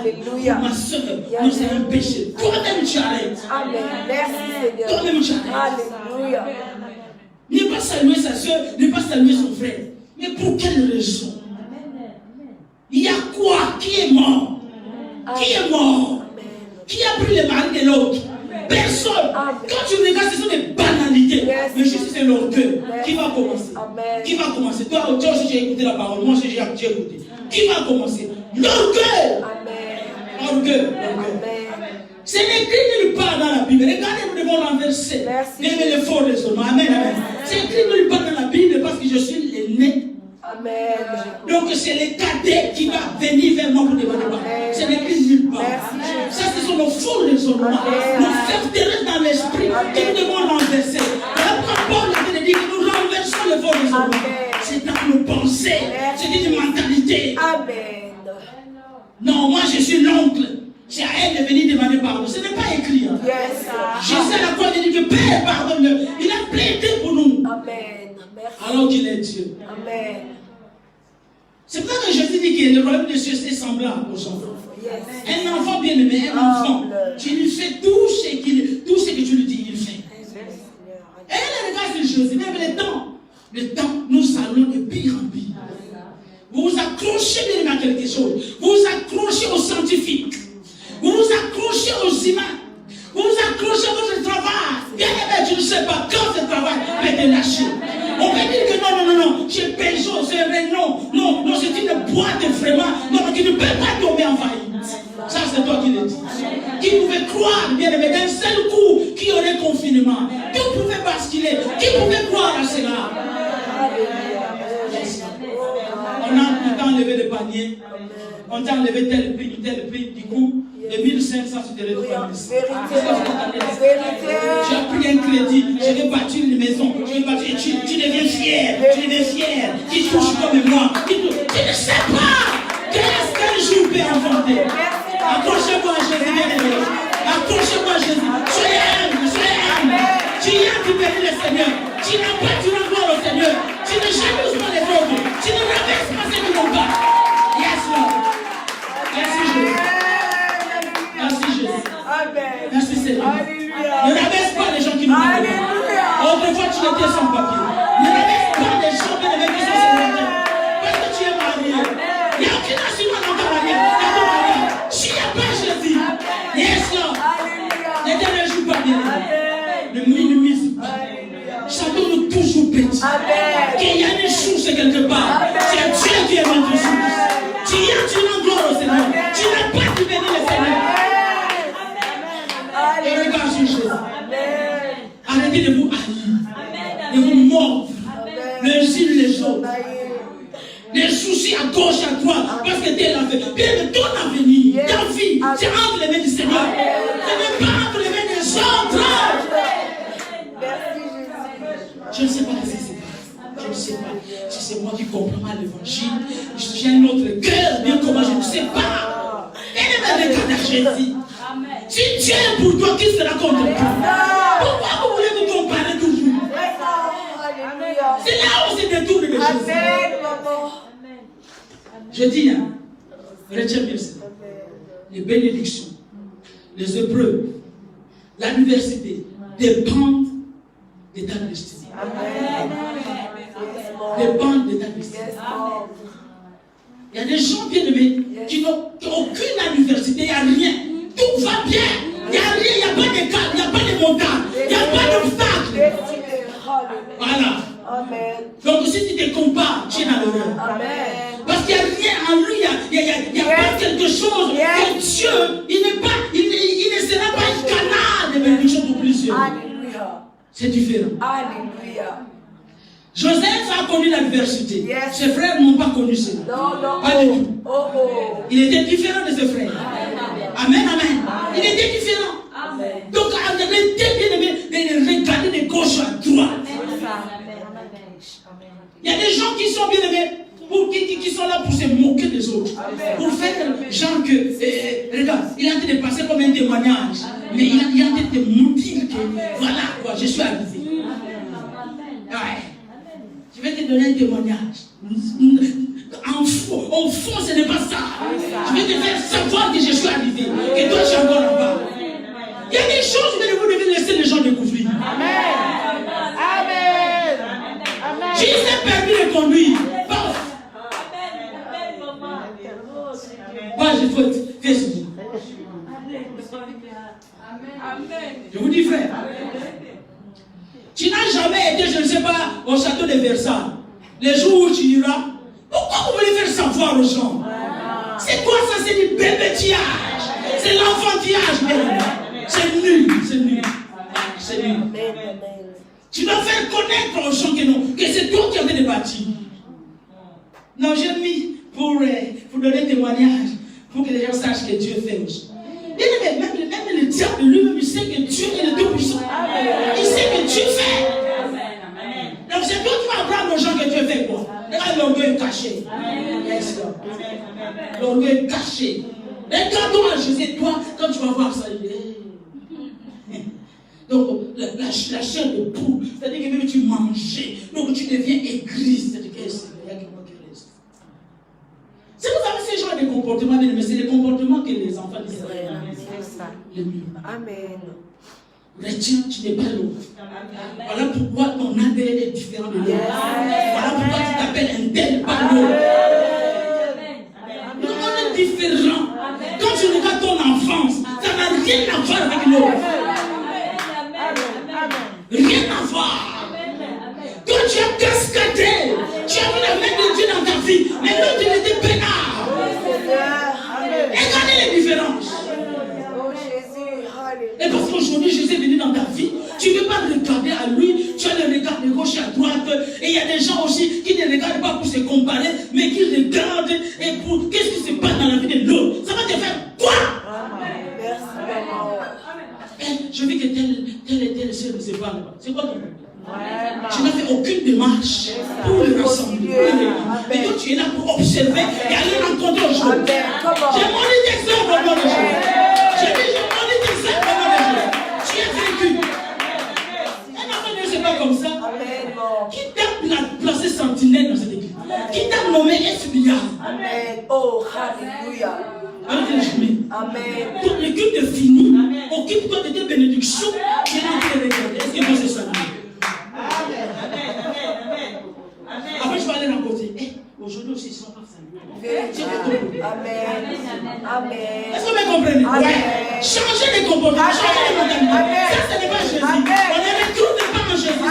Alléluia.
ma soeur, non, c'est un péché. Toi-même tu arrêtes.
Amen. Merci Seigneur.
Toi-même tu arrêtes.
Alléluia.
Ne pas saluer sa soeur, ne pas saluer son frère. Mais pour quelle raison? Il y a quoi? Qui est mort? Qui est mort? Qui a pris le mari de l'autre? Personne. Quand tu regardes, ce sont des banalités.
Yes.
Mais juste c'est l'orgueil. Qui va commencer?
Amen.
Qui va commencer? Toi aussi, j'ai écouté la parole. Moi aussi, j'ai écouté. Qui va commencer? L'orgueil.
Amen.
Orgueil.
Amen.
C'est écrit nulle part dans la Bible. Regardez, nous devons renverser.
Merci.
Même le fort raisonnement. Amen, amen. C'est écrit nulle part dans la Bible parce que je suis l'aîné.
Amen.
Donc c'est le cadet qui va venir vers moi pour demander pardon. C'est écrit nulle part.
Merci.
Ça, ce sont nos faux raisonnements.
Amen.
Nos forteresses dans l'esprit que nous devons renverser. Voilà pourquoi Paul était dit que nous renversons le faux raisonnement.
Amen.
C'est dans nos pensées. C'est une mentalité.
Amen.
Non, moi je suis l'oncle. C'est à elle de venir demander pardon. Ce n'est pas écrit. Hein.
Yes.
Jésus à la croix, il dit que Père, pardonne-le. Il a plaidé pour nous.
Amen. Merci.
Alors qu'il est Dieu.
Amen.
C'est pour ça que Jésus dit que le royaume des cieux est semblable aux enfants.
Yes.
Un enfant bien aimé, un enfant, tu lui fais tout ce que tu lui dis, il fait. Et elle regarde sur Jésus, mais le temps, nous allons de pire en pire. Vous vous accrochez bien à quelque chose. Vous vous accrochez aux scientifiques. Vous vous accrochez aux humains. Vous vous accrochez à votre travail. Bien aimé, tu ne sais pas quand ce travail va te lâcher. On va dire que non, c'est Peugeot, c'est Renault. Non, c'est une boîte vraiment. Non, tu ne peux pas tomber en faillite. Ça, c'est toi qui le dis. Qui pouvait croire, bien aimé, d'un seul coup, qu'il y aurait confinement. Qui pouvait basculer? Qui pouvait croire à cela? On t'a enlevé le panier. On t'a enlevé tel prix. Du coup, de 1500, tu te retrouves à 1000. Tu as pris un crédit. Je vais bâtir une maison. Tu deviens fier. Qui touche comme moi. Tu ne sais pas. Qu'est-ce qu'un jour peut inventer? Accrochez-moi à Jésus, bien aimé. Accrochez-moi à Jésus. Soyez humble. Tu as tu bénis le Seigneur. Tu n'as pas, tu rends gloire au Seigneur. Tu ne jalouses pas les autres. Tu ne rabaisses pas ceux qui n'ont pas. Yes, Lord. Merci Jésus. Merci Jésus. Merci Seigneur. Ne rabaisse pas les gens qui n'ont pas. Autrefois tu étais sans papier. Ne rabaisse pas les gens qui sont célibataires. Parce que tu es marié. Il n'y a aucune assurance dans ta mariage. S'il n'y a pas Jésus. Yes, Lord. Ne joue pas bien. Ne minimise pas. Chantons-nous toujours petit. Qu'il y a une source quelque part. C'est Dieu qui est notre source. Tu rends gloire au Seigneur. Tu n'as pas pu bénir le Seigneur. Et regarde sur Jésus. Arrêtez de vous haïr. De vous mordre. Les unes les autres. Les soucis à gauche, à droite. Parce que tel a fait. Bien de ton avenir. C'est entre les mains du Seigneur. Ce n'est pas entre les mains des autres.
Merci Jésus.
Je ne sais pas si c'est pas. Je ne sais pas si c'est moi qui comprends mal l'évangile. J'ai un autre cœur, bien comment je ne sais pas. Et même regarde à Jésus. Si Dieu est pour toi, qui sera contre toi? Pourquoi vous voulez vous comparer toujours? C'est là où se détourne les choses.
Amen, maman.
Je dis, hein, retiens bien ça. Les bénédictions, les épreuves, l'adversité dépendent de ta destinée. Dépendent de ta destinée. Il y a des gens bien aimés qui n'ont aucune adversité, il n'y a rien. Tout va bien. Il n'y a rien, il n'y a pas de calme, il n'y a pas de montagne, il n'y a pas d'obstacle. Voilà.
Amen.
Donc si tu te compares, tu es dans l'erreur.
Amen.
Parce qu'il n'y a rien en lui, il n'y a pas quelque chose que Dieu, il ne sera pas un canal de bénédiction pour plusieurs.
Alléluia.
C'est différent.
Alléluia.
Joseph a connu l'adversité.
Yes.
Ses frères n'ont pas connu cela.
Non, non.
Pas du tout.
Oh, oh.
Il était différent de ses frères. Amen, amen. Il était différent. Donc, arrêtez bien aimé de regarder de gauche à droite. Il y a des gens qui sont bien aimés, qui sont là pour se moquer des autres. Pour faire genre que, regarde, il est en train de passer comme un témoignage. Mais il est en train de me dire que, voilà quoi, je suis arrivé. Ouais. Je vais te donner un témoignage. Au fond, ce n'est pas ça. Je vais te faire savoir que je suis arrivé. Que toi, je suis encore là-bas. Il y a des choses que vous devez laisser les gens découvrir.
Amen. Amen. Amen.
Jésus a permis de conduire. Moi, je faut être Facebook. Je vous dis, frère. Tu n'as jamais été, je ne sais pas, au château de Versailles. Les jours où tu iras, pourquoi vous voulez faire savoir aux gens? C'est quoi ça? C'est du bébétiage. C'est l'enfantillage. C'est nul. C'est nul. C'est nul. Tu dois faire connaître aux gens que non, que c'est toi qui as fait des bâtis. Non, j'ai mis pour donner témoignage, pour que les gens sachent que Dieu fait aussi. Même le diable lui-même, il sait que Dieu est le Tout-Puissant. Il sait que Dieu fait. Donc c'est toi qui vas apprendre aux gens que Dieu fait quoi? Regarde l'orgueil caché. L'orgueil caché. Regarde-toi à Jésus, toi, quand tu vas voir ça, il est. Donc la chair de poule, c'est-à-dire que même tu manges, donc tu deviens aigri, c'est-à-dire qu'il y a quelqu'un qui reste. Si vous avez ce genre de comportement, mais c'est le comportement que les enfants d'Israël ont.
Amen.
Retiens, tu n'es pas l'autre. Voilà pourquoi ton ADN est différent de l'autre. Voilà pourquoi tu t'appelles un tel, pas l'autre. On est différent. Quand tu regardes ton enfance, ça n'a rien à voir avec l'autre. Rien à voir. Quand tu as cascadé, tu as mis la main de Dieu dans ta vie, mais l'autre il était peinard. Regardez les différences. Et parce qu'aujourd'hui Jésus est venu dans ta vie, tu ne veux pas regarder à lui, tu as le regard de gauche à droite. Et il y a des gens aussi qui ne regardent pas pour se comparer, mais qui regardent et pour qu'est-ce qui se passe dans la vie de l'autre. Ça va te faire quoi? Je vis que telle et telle sœur ne se voit là-bas. C'est quoi ton problème? Tu n'as fait aucune démarche pour le ressembler. Mais toi, tu es là pour observer et aller rencontrer aux gens. J'ai mon exemple au nom de Jésus. J'ai dit, j'ai mon exemple au nom de Jésus. Tu es vécu. Un enfant ne c'est pas comme ça. Qui t'a placé sentinelle dans cette église? Qui t'a nommé FBI?
Amen. Oh, alléluia.
Amen. Donc le culte est fini. Occupe-toi de tes bénédictions. Est-ce que c'est ça? Après, je vais aller rencontrer. Aujourd'hui aussi, ils sont pas salués.
Amen. Amen.
Est-ce que vous comprenez? Changez les comportements, changez les mentalités. Ça, ce n'est pas Jésus. On ne retrouve pas en Jésus.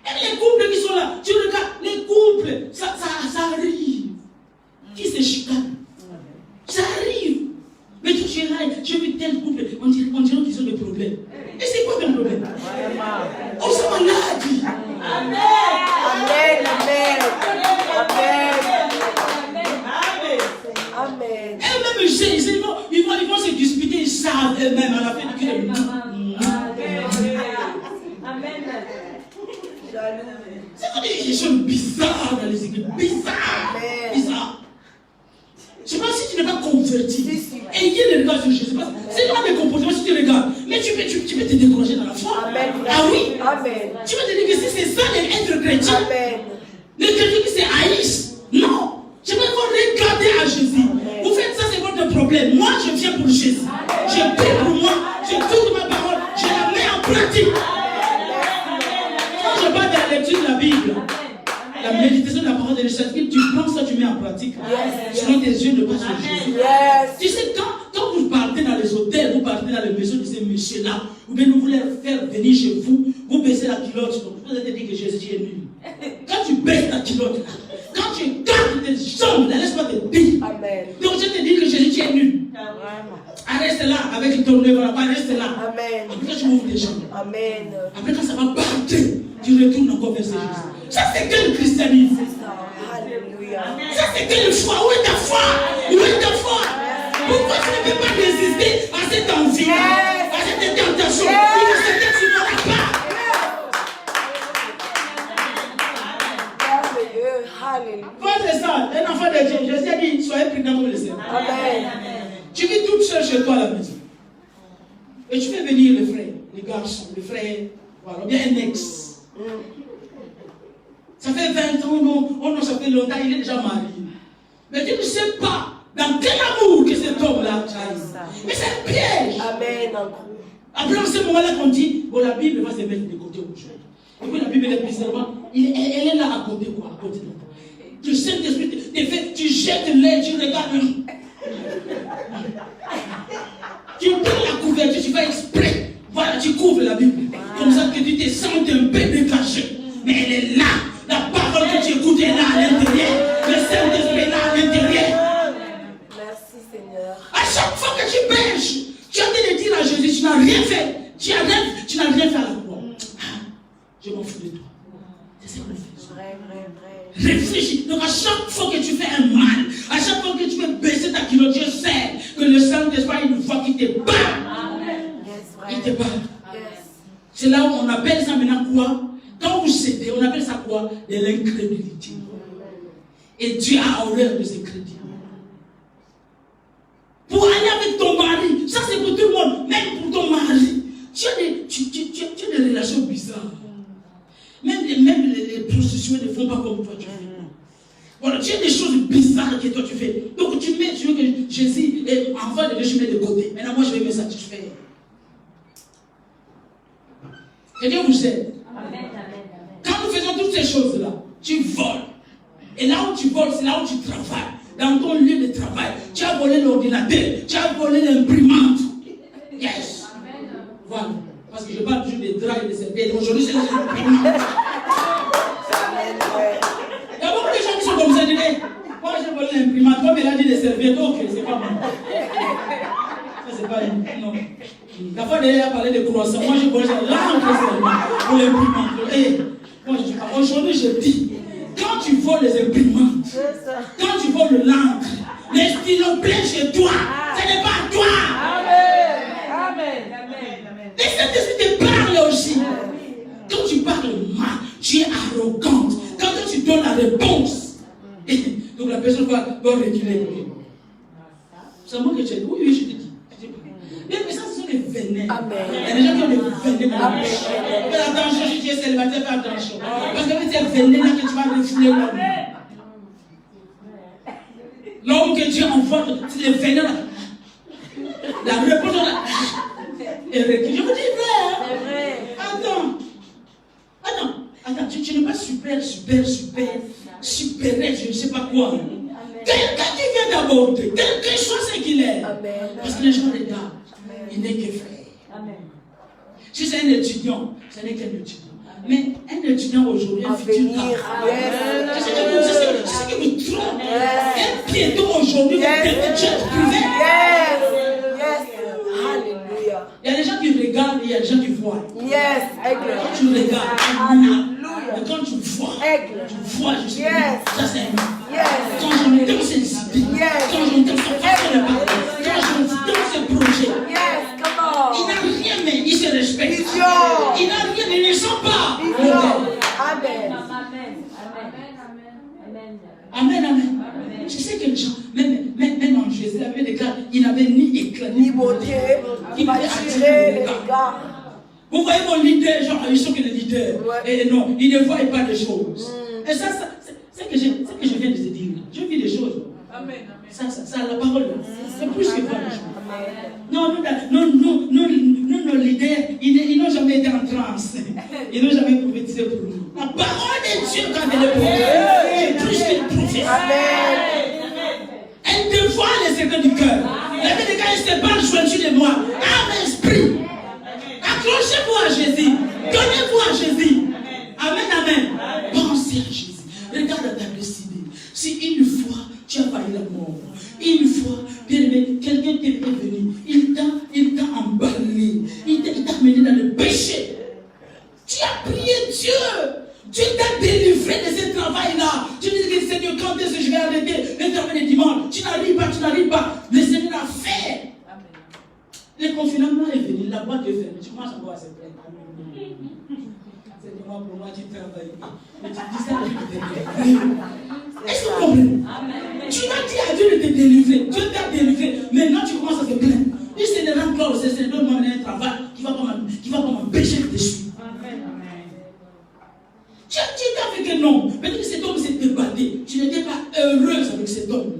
Et les couples qui sont là, tu regardes, les couples, ça arrive. Qui se chicane? Ça arrive. Mais tu es là, j'ai vu tel couple, on dirait qu'ils ont des problèmes. Et c'est quoi ton problème? On s'en malade.
Amen. Amen. Amen. Amen. Amen.
Eux-mêmes, ils vont se disputer, ils savent eux-mêmes à la fin du culte.
Amen.
C'est des choses bizarres dans les églises. Bizarres. Bizarres. Je ne sais pas si tu n'es pas converti. Ayez le regard sur Jésus. C'est pas des comportements si tu regardes. Mais tu peux te décourager dans la foi.
Amen.
Ah oui.
Amen.
Tu vas te dire que si c'est ça d'être chrétien.
Amen.
Les chrétiens qui se haïssent. Non. Je vais vous regarder à Jésus. Vous faites ça, c'est votre problème. Moi, je viens pour Jésus. Je prie pour moi. Je tourne ma parole. Je la mets en pratique. Quand je parle de la lecture de la Bible, la méditation de la parole de l'Écriture, tu prends ça, tu mets en pratique. Sinon tes yeux ne passent sur Jésus. Tu sais, quand vous partez dans les hôtels, vous partez dans les maisons de ces messieurs-là, ou bien vous voulez faire venir chez vous, vous baissez la culotte, vous allez te dire que Jésus est nul. Quand tu baisses ta culotte, quand tu gardes tes jambes, laisse-moi te dire. Donc je te dis que Jésus est nul. Reste là avec ton œuvre, reste là.
Amen.
Après tu ouvres tes jambes.
Amen.
Après quand ça va partir, tu retournes encore vers Jésus. Ça c'est quel christianisme?
Alléluia.
Ça c'est quelle foi? Où est ta foi? Où est ta foi? Pourquoi tu ne peux pas résister à cette envie, à cette tentation? Pour que cette tu n'auras pas.
Alléluia.
Frère et sœur, un enfant de Dieu, Jésus a dit, soyez prudents comme le Seigneur.
Amen.
Tu vis toute seule chez toi à la maison. Et tu fais venir les frères, les garçons, les frères, voilà, ou bien un ex. Ça fait 20 ans, non, ça fait longtemps, il est déjà marié. Mais tu ne sais pas dans quel amour que cet homme-là trahit. Mais c'est un piège.
Amen.
Après, en ce moment-là, qu'on dit, bon, la Bible va se mettre de côté aujourd'hui. Et puis la Bible est bizarrement, elle est là à côté quoi, à côté de toi. Tu sais que tu jettes l'œil, tu regardes. Tu prends la couverture, tu vas exprès. Voilà, tu couvres la Bible. Comme ça que tu te sens un peu décaché. Mais elle est là. La parole que tu écoutes est là à l'intérieur. Le Saint-Esprit est là à l'intérieur.
Merci Seigneur.
À chaque fois que tu pêches, tu as de dire à Jésus, tu n'as rien fait. Tu n'as rien fait à la croix. Je m'en fous de toi. C'est ce qu'on fait.
Vrai.
Réfléchis. Donc à chaque fois que tu fais un mal, à chaque fois que tu veux baisser ta culotte, je sais que le Saint-Esprit a une voix qui te bat. Il te bat. C'est là où on appelle ça maintenant quoi? Quand vous cédez, on appelle ça quoi? De l'incrédulité. Et Dieu a horreur de ces crédits. Pour aller avec ton mari, ça c'est pour tout le monde, même pour ton mari. Tu as des relations bizarres. Même les prostituées ne font pas comme toi tu fais. Voilà, tu as des choses bizarres que toi tu fais. Donc tu veux que Jésus est enfant de Dieu, je mets de côté. Maintenant moi je vais me satisfaire. Que Dieu vous aide. Quand nous faisons toutes ces choses-là, tu voles. Et là où tu voles, c'est là où tu travailles. Dans ton lieu de travail, tu as volé l'ordinateur, tu as volé l'imprimante. Yes. Voilà. Parce que je parle toujours des draps et des serviettes. Aujourd'hui, c'est les imprimantes. Il y a beaucoup de gens qui sont comme ça. Ils disent, moi j'ai volé l'imprimante. Comme elle a dit des serviettes, ok, c'est pas moi. Ça, c'est pas non. La fois d'ailleurs, elle a parlé de croissant. Moi, je volé l'encre pour l'imprimante. Aujourd'hui, je dis, quand tu voles les imprimantes, quand tu voles l'encre, les stylos pleins chez toi, ce n'est pas à toi.
Amen.
Et Saint-Esprit te parle aussi. Quand tu parles mal, tu es arrogante. Quand tu donnes la réponse, donc la personne va reculer. C'est moi que tu as dit. Oui, je te dis. Mais ça, ce sont des venins. Il y a des gens qui ont des venins dans la bouche. Fais attention, si tu es célibataire, fais attention. Parce que c'est venins là que tu vas refouler l'homme. L'homme que Dieu envoie, c'est les venins là. La réponse là. Je vous dis vrai. Attends, tu n'es pas super, je ne sais pas quoi. Quelqu'un qui vient d'aborder, quelque chose c'est qu'il est. Parce que les gens regardent. Il n'est que frère. Si c'est un étudiant, ce n'est qu'un étudiant. Mais un étudiant aujourd'hui, un futur c'est ce qui vous trompe. Un piéton aujourd'hui, vous êtes jet privé. Il y a des gens qui regardent et il y a des gens qui voient. Quand tu regardes, tu vois. Et quand tu vois, tu vois, je sais pas. Ça c'est un. Quand j'entends ces idées, quand j'entends Il n'a rien, il ne sent pas.
Amen.
Amen, amen. Je sais que les gens, même en Jésus, il avait des gars, il n'avait ni éclat, ni
beauté,
il
va tirer les regards.
Vous voyez mon leader, genre, ils sont que les leaders. Et non, il ne voit pas des choses. Et ça, c'est ce que je viens de te dire. Je vis des choses.
Amen.
Ça, la parole, c'est plus que voir des choses. Non, nos leaders, ils n'ont jamais été en transe. Ils n'ont jamais prophétisé pour nous. La parole de Dieu, quand elle est pour nous, c'est plus qu'une prophétie. Elle dévoile les secrets du cœur. Il y avait des gars qui se battent jointus de moi. Âme, esprit. Accrochez-vous à Jésus. Donnez-vous à Jésus. Amen, amen. Pensez à Jésus. Regarde à ta destinée. Si une fois tu as failli la mort, une fois, bien aimé, quelqu'un t'est venu, il t'a emballé, il t'a amené dans le péché. Tu as prié Dieu. Dieu t'a délivré de ce travail-là. Tu dis que Seigneur, quand est-ce que je vais arrêter le travail le dimanche? Tu n'arrives pas. Le Seigneur l'a fait. Le confinement est venu, la boîte est fermée. Tu commences à voir ses plaintes. C'est moi pour moi, tu travailles. Mais tu dis ça, je te délivre. Est-ce que vous comprenez? Tu vas dire à Dieu de te délivrer. Dieu t'a délivré. Maintenant, tu commences à te plaindre. Il se ne rend pas, c'est donne-moi un travail qui ne va pas m'empêcher de te suivre. Tu t'as fait que non. Peut-être que cet homme s'est débattu. Tu n'étais pas heureuse avec cet homme.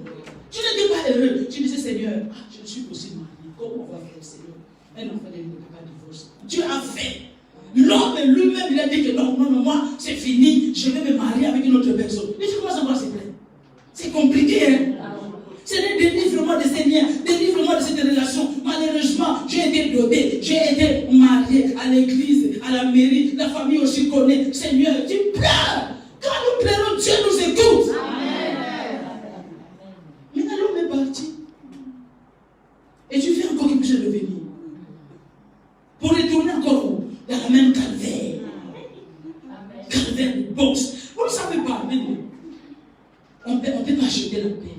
Tu n'étais pas heureux. Tu disais, Seigneur, je suis aussi marié. Comment on va faire, Seigneur? Un enfant ne peut pas divorcer. Dieu a fait. L'homme lui-même, il a dit que non, moi, c'est fini. Je vais me marier avec une autre personne. Mais tu commences à voir, c'est plein. C'est compliqué, hein? C'est le délivrement de ces liens, délivrement de cette relation. Malheureusement, j'ai été doté, j'ai été marié à l'église, à la mairie, la famille aussi connaît. Seigneur, tu pleures. Quand nous pleurons, Dieu nous écoute. Maintenant, l'homme est parti. Et tu fais encore quelque chose de venir. Pour retourner encore où? Dans la même calvaire. Calvaire de boxe. Vous ne savez pas, mais on ne peut pas acheter la paix.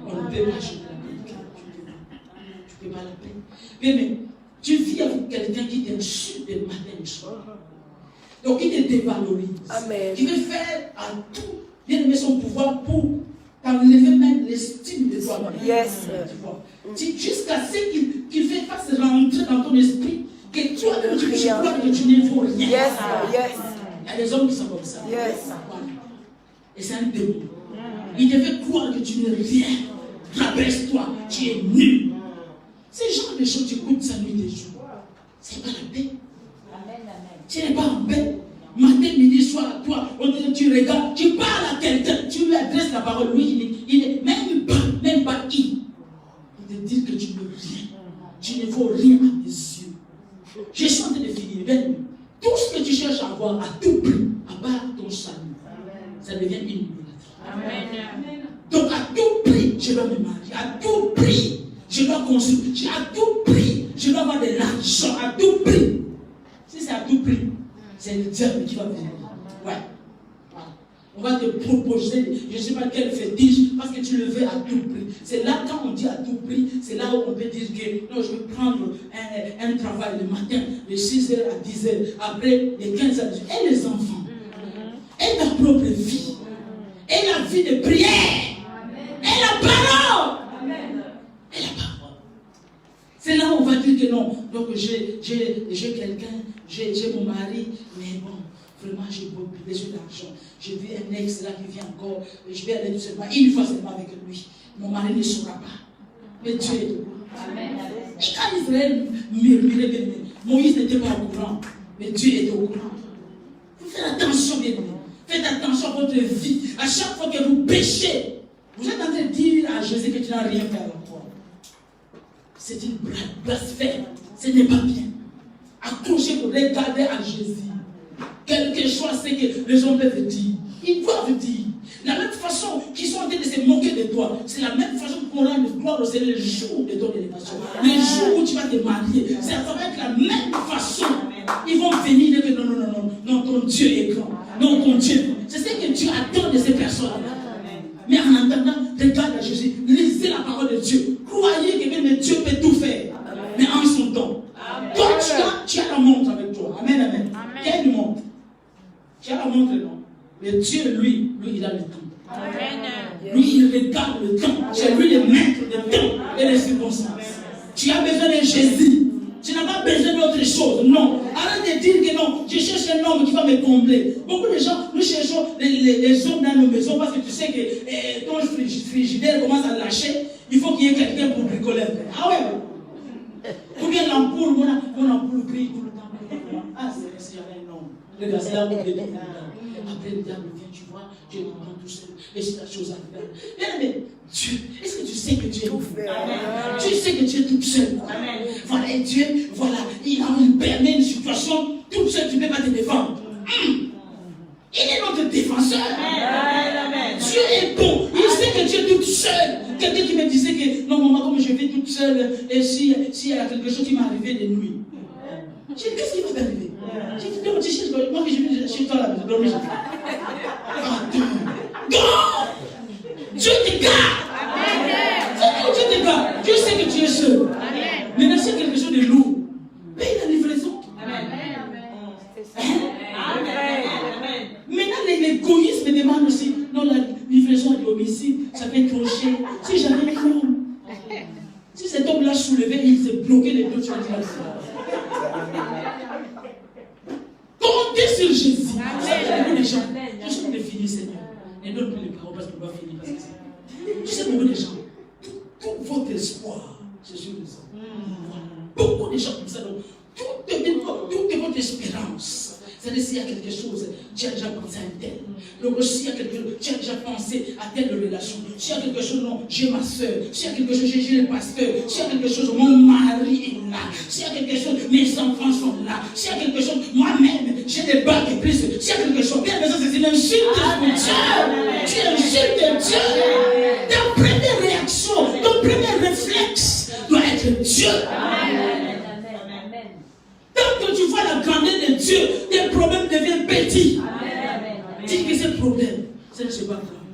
On ne peut pas acheter la paix. Tu ne peux pas la paix. Mais tu vis avec quelqu'un qui t'insulte le matin et le soir. Donc il te dévalorise. Amen. Il veut faire à tout, bien aimer son pouvoir pour t'enlever même l'estime de toi.
Yes.
Jusqu'à ce qu'il fasse rentrer dans ton esprit que toi, tu crois que tu ne vaux rien.
Yes.
Il y a des hommes qui sont comme ça.
Yes.
Et c'est un démon. Il te fait croire que tu n'es rien. Rabaisse-toi, tu es nul. Ces genres de choses, tu écoutes ça nuit et jour. C'est pas la paix. Tu n'es pas en paix. Matin, midi, soir, toi, tu regardes, tu parles à quelqu'un, tu lui adresses la parole. Lui, il n'est même pas il. Il te dit que tu ne veux rien. Tu ne vaux rien à mes yeux. Je suis en train de finir. Tout ce que tu cherches à avoir à tout prix, à part ton salut, ça devient une idolâtrie. Donc à tout prix, je dois me marier. À tout prix, je dois construire. À tout prix, je dois avoir de l'argent. À tout prix. Si c'est à tout prix, c'est le diable qui va venir. Ouais. On va te proposer, je ne sais pas quel fétiche, parce que tu le veux à tout prix. C'est là, quand on dit à tout prix, c'est là où on peut dire que non, je vais prendre un travail le matin, de 6h à 10h, après les 15h. Et les enfants, et ta propre vie, et la vie de prière, et la parole. Et la parole. C'est là où on va dire que non. Donc j'ai quelqu'un, j'ai mon mari, mais bon. Vraiment, j'ai besoin d'argent. J'ai vu un ex là qui vient encore. Je vais aller tout seulement, une fois seulement avec lui. Mon mari ne saura pas. Mais Dieu est au courant. Et quand Israël murmurait bien, Moïse n'était pas au courant. Mais Dieu était au courant. Vous faites attention, bien. Faites attention à votre vie. À chaque fois que vous péchez, vous êtes en train de dire à Jésus que tu n'as rien fait à la croix. C'est une blasphème. Ce n'est pas bien. Accrochez-vous, regardez à Jésus. Quel que soit ce que les gens peuvent dire, ils doivent dire. La même façon qu'ils sont en train de se moquer de toi, c'est la même façon qu'on rend le gloire au Seigneur le jour de ton élévation. Le jour où tu vas te marier, ça va être la même façon. Ils vont venir et dire non, ton Dieu est grand. Non, ton Dieu. C'est ce que Dieu attend de ces personnes. Mais en attendant, regarde à Jésus, lisez la parole de Dieu. Croyez que même Dieu peut tout faire. Mais en son temps. Lui, il regarde le temps. C'est lui le maître du temps et des circonstances. Tu as besoin de Jésus. Tu n'as pas besoin d'autre chose. Non. Arrête de dire que non, je cherche un homme qui va me combler. Beaucoup de gens, nous cherchons les hommes dans nos maisons parce que tu sais que ton frigidaire commence à lâcher. Il faut qu'il y ait quelqu'un pour bricoler. Ah ouais. Ou bien l'ampoule, mon ampoule brille tout le temps. Ah, c'est un homme. Regarde, c'est là où il est. Après, le diable vient, tu vois, Dieu est tout seul. Et c'est la chose à faire. Mais Dieu, est-ce que tu sais que Dieu est tout fait? Tu sais que Dieu est tout seul. Amen. Voilà, et Dieu, voilà, il permet une situation toute seule, tu ne peux pas te défendre. Il est notre défenseur. Amen. Dieu est bon. Il sait que Dieu est tout seul. Quelqu'un qui me disait que non, maman, comme je vais toute seule, et s'il y a quelque chose qui m'est arrivé de nuit, j'ai dit, qu'est-ce qui va t'arriver? J'ai dit, non, chez toi, moi que je vais chez toi là, je dormir. Non! Dieu te garde! Dieu te garde! Dieu sait que tu es seul. Maintenant, c'est quelque chose de lourd. Paye la livraison. Maintenant, l'égoïsme demande aussi, non, la livraison à domicile, ça fait clocher. Si j'avais un homme, si cet homme-là soulevé, il s'est bloqué les deux choses. Comptez sur Jésus. Vous savez, beaucoup de gens, je suis de finir, Seigneur. Et donne plus les paroles parce qu'on va finir. Parce que tu sais, beaucoup de gens, tout votre espoir, c'est sur les hommes. Beaucoup de gens comme ça, donc, toute votre espérance. C'est-à-dire, s'il y a quelque chose, tu as déjà pensé à un tel. Donc, s'il y a quelque chose, tu as déjà pensé à telle relation. S'il y a quelque chose, non, j'ai ma soeur. S'il y a quelque chose, j'ai le pasteur. S'il y a quelque chose, mon mari est là. S'il y a quelque chose, mes enfants sont là. S'il y a quelque chose, moi-même, j'ai des bagues et plus. S'il y a quelque chose, bien besoin, c'est une insulte de Dieu. Tu insultes Dieu. Ta première réaction, ton premier réflexe doit être Dieu. Tant que tu vois la grandeur de Dieu, tes problèmes deviennent petits. Dis que ce problème, ce n'est pas grave.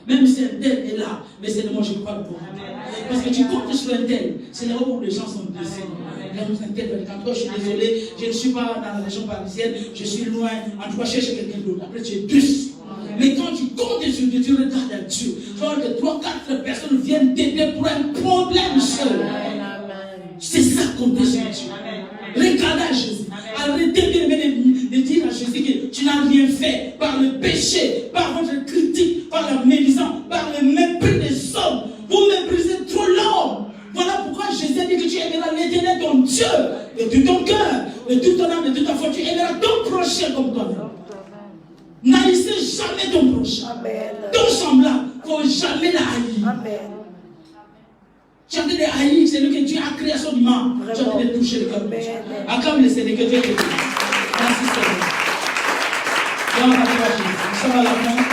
Même si un tel est là, mais c'est de moi je crois pour vous. Parce que tu comptes sur un tel, c'est là où les gens sont blessés. Quand toi, je suis désolé, je ne suis pas dans la région parisienne, je suis loin, en tout cas, cherche quelqu'un d'autre. Après, tu es plus. Mais quand tu comptes sur Dieu, tu regardes à Dieu. Tu vois que 3-4 personnes viennent t'aider pour un problème seul. C'est ça compter sur Dieu. Regardez à Jésus. Arrêtez de dire à Jésus que tu n'as rien fait par le péché, par votre critique, par la médisance, par le mépris des hommes. Vous méprisez trop l'homme. Voilà pourquoi Jésus a dit que tu aimeras l'Éternel ton Dieu de tout ton cœur, de toute ton âme, de toute ta foi. Tu aimeras ton prochain comme toi-même. N'haïssez jamais ton prochain. Ton semblable, il ne faut jamais la haïr. Tu as de haïr, c'est lui que Dieu a créé à son image. Tu as de toucher le cœur. Acclame le Seigneur, que Dieu te bénisse. Merci Seigneur. Ça va la fin.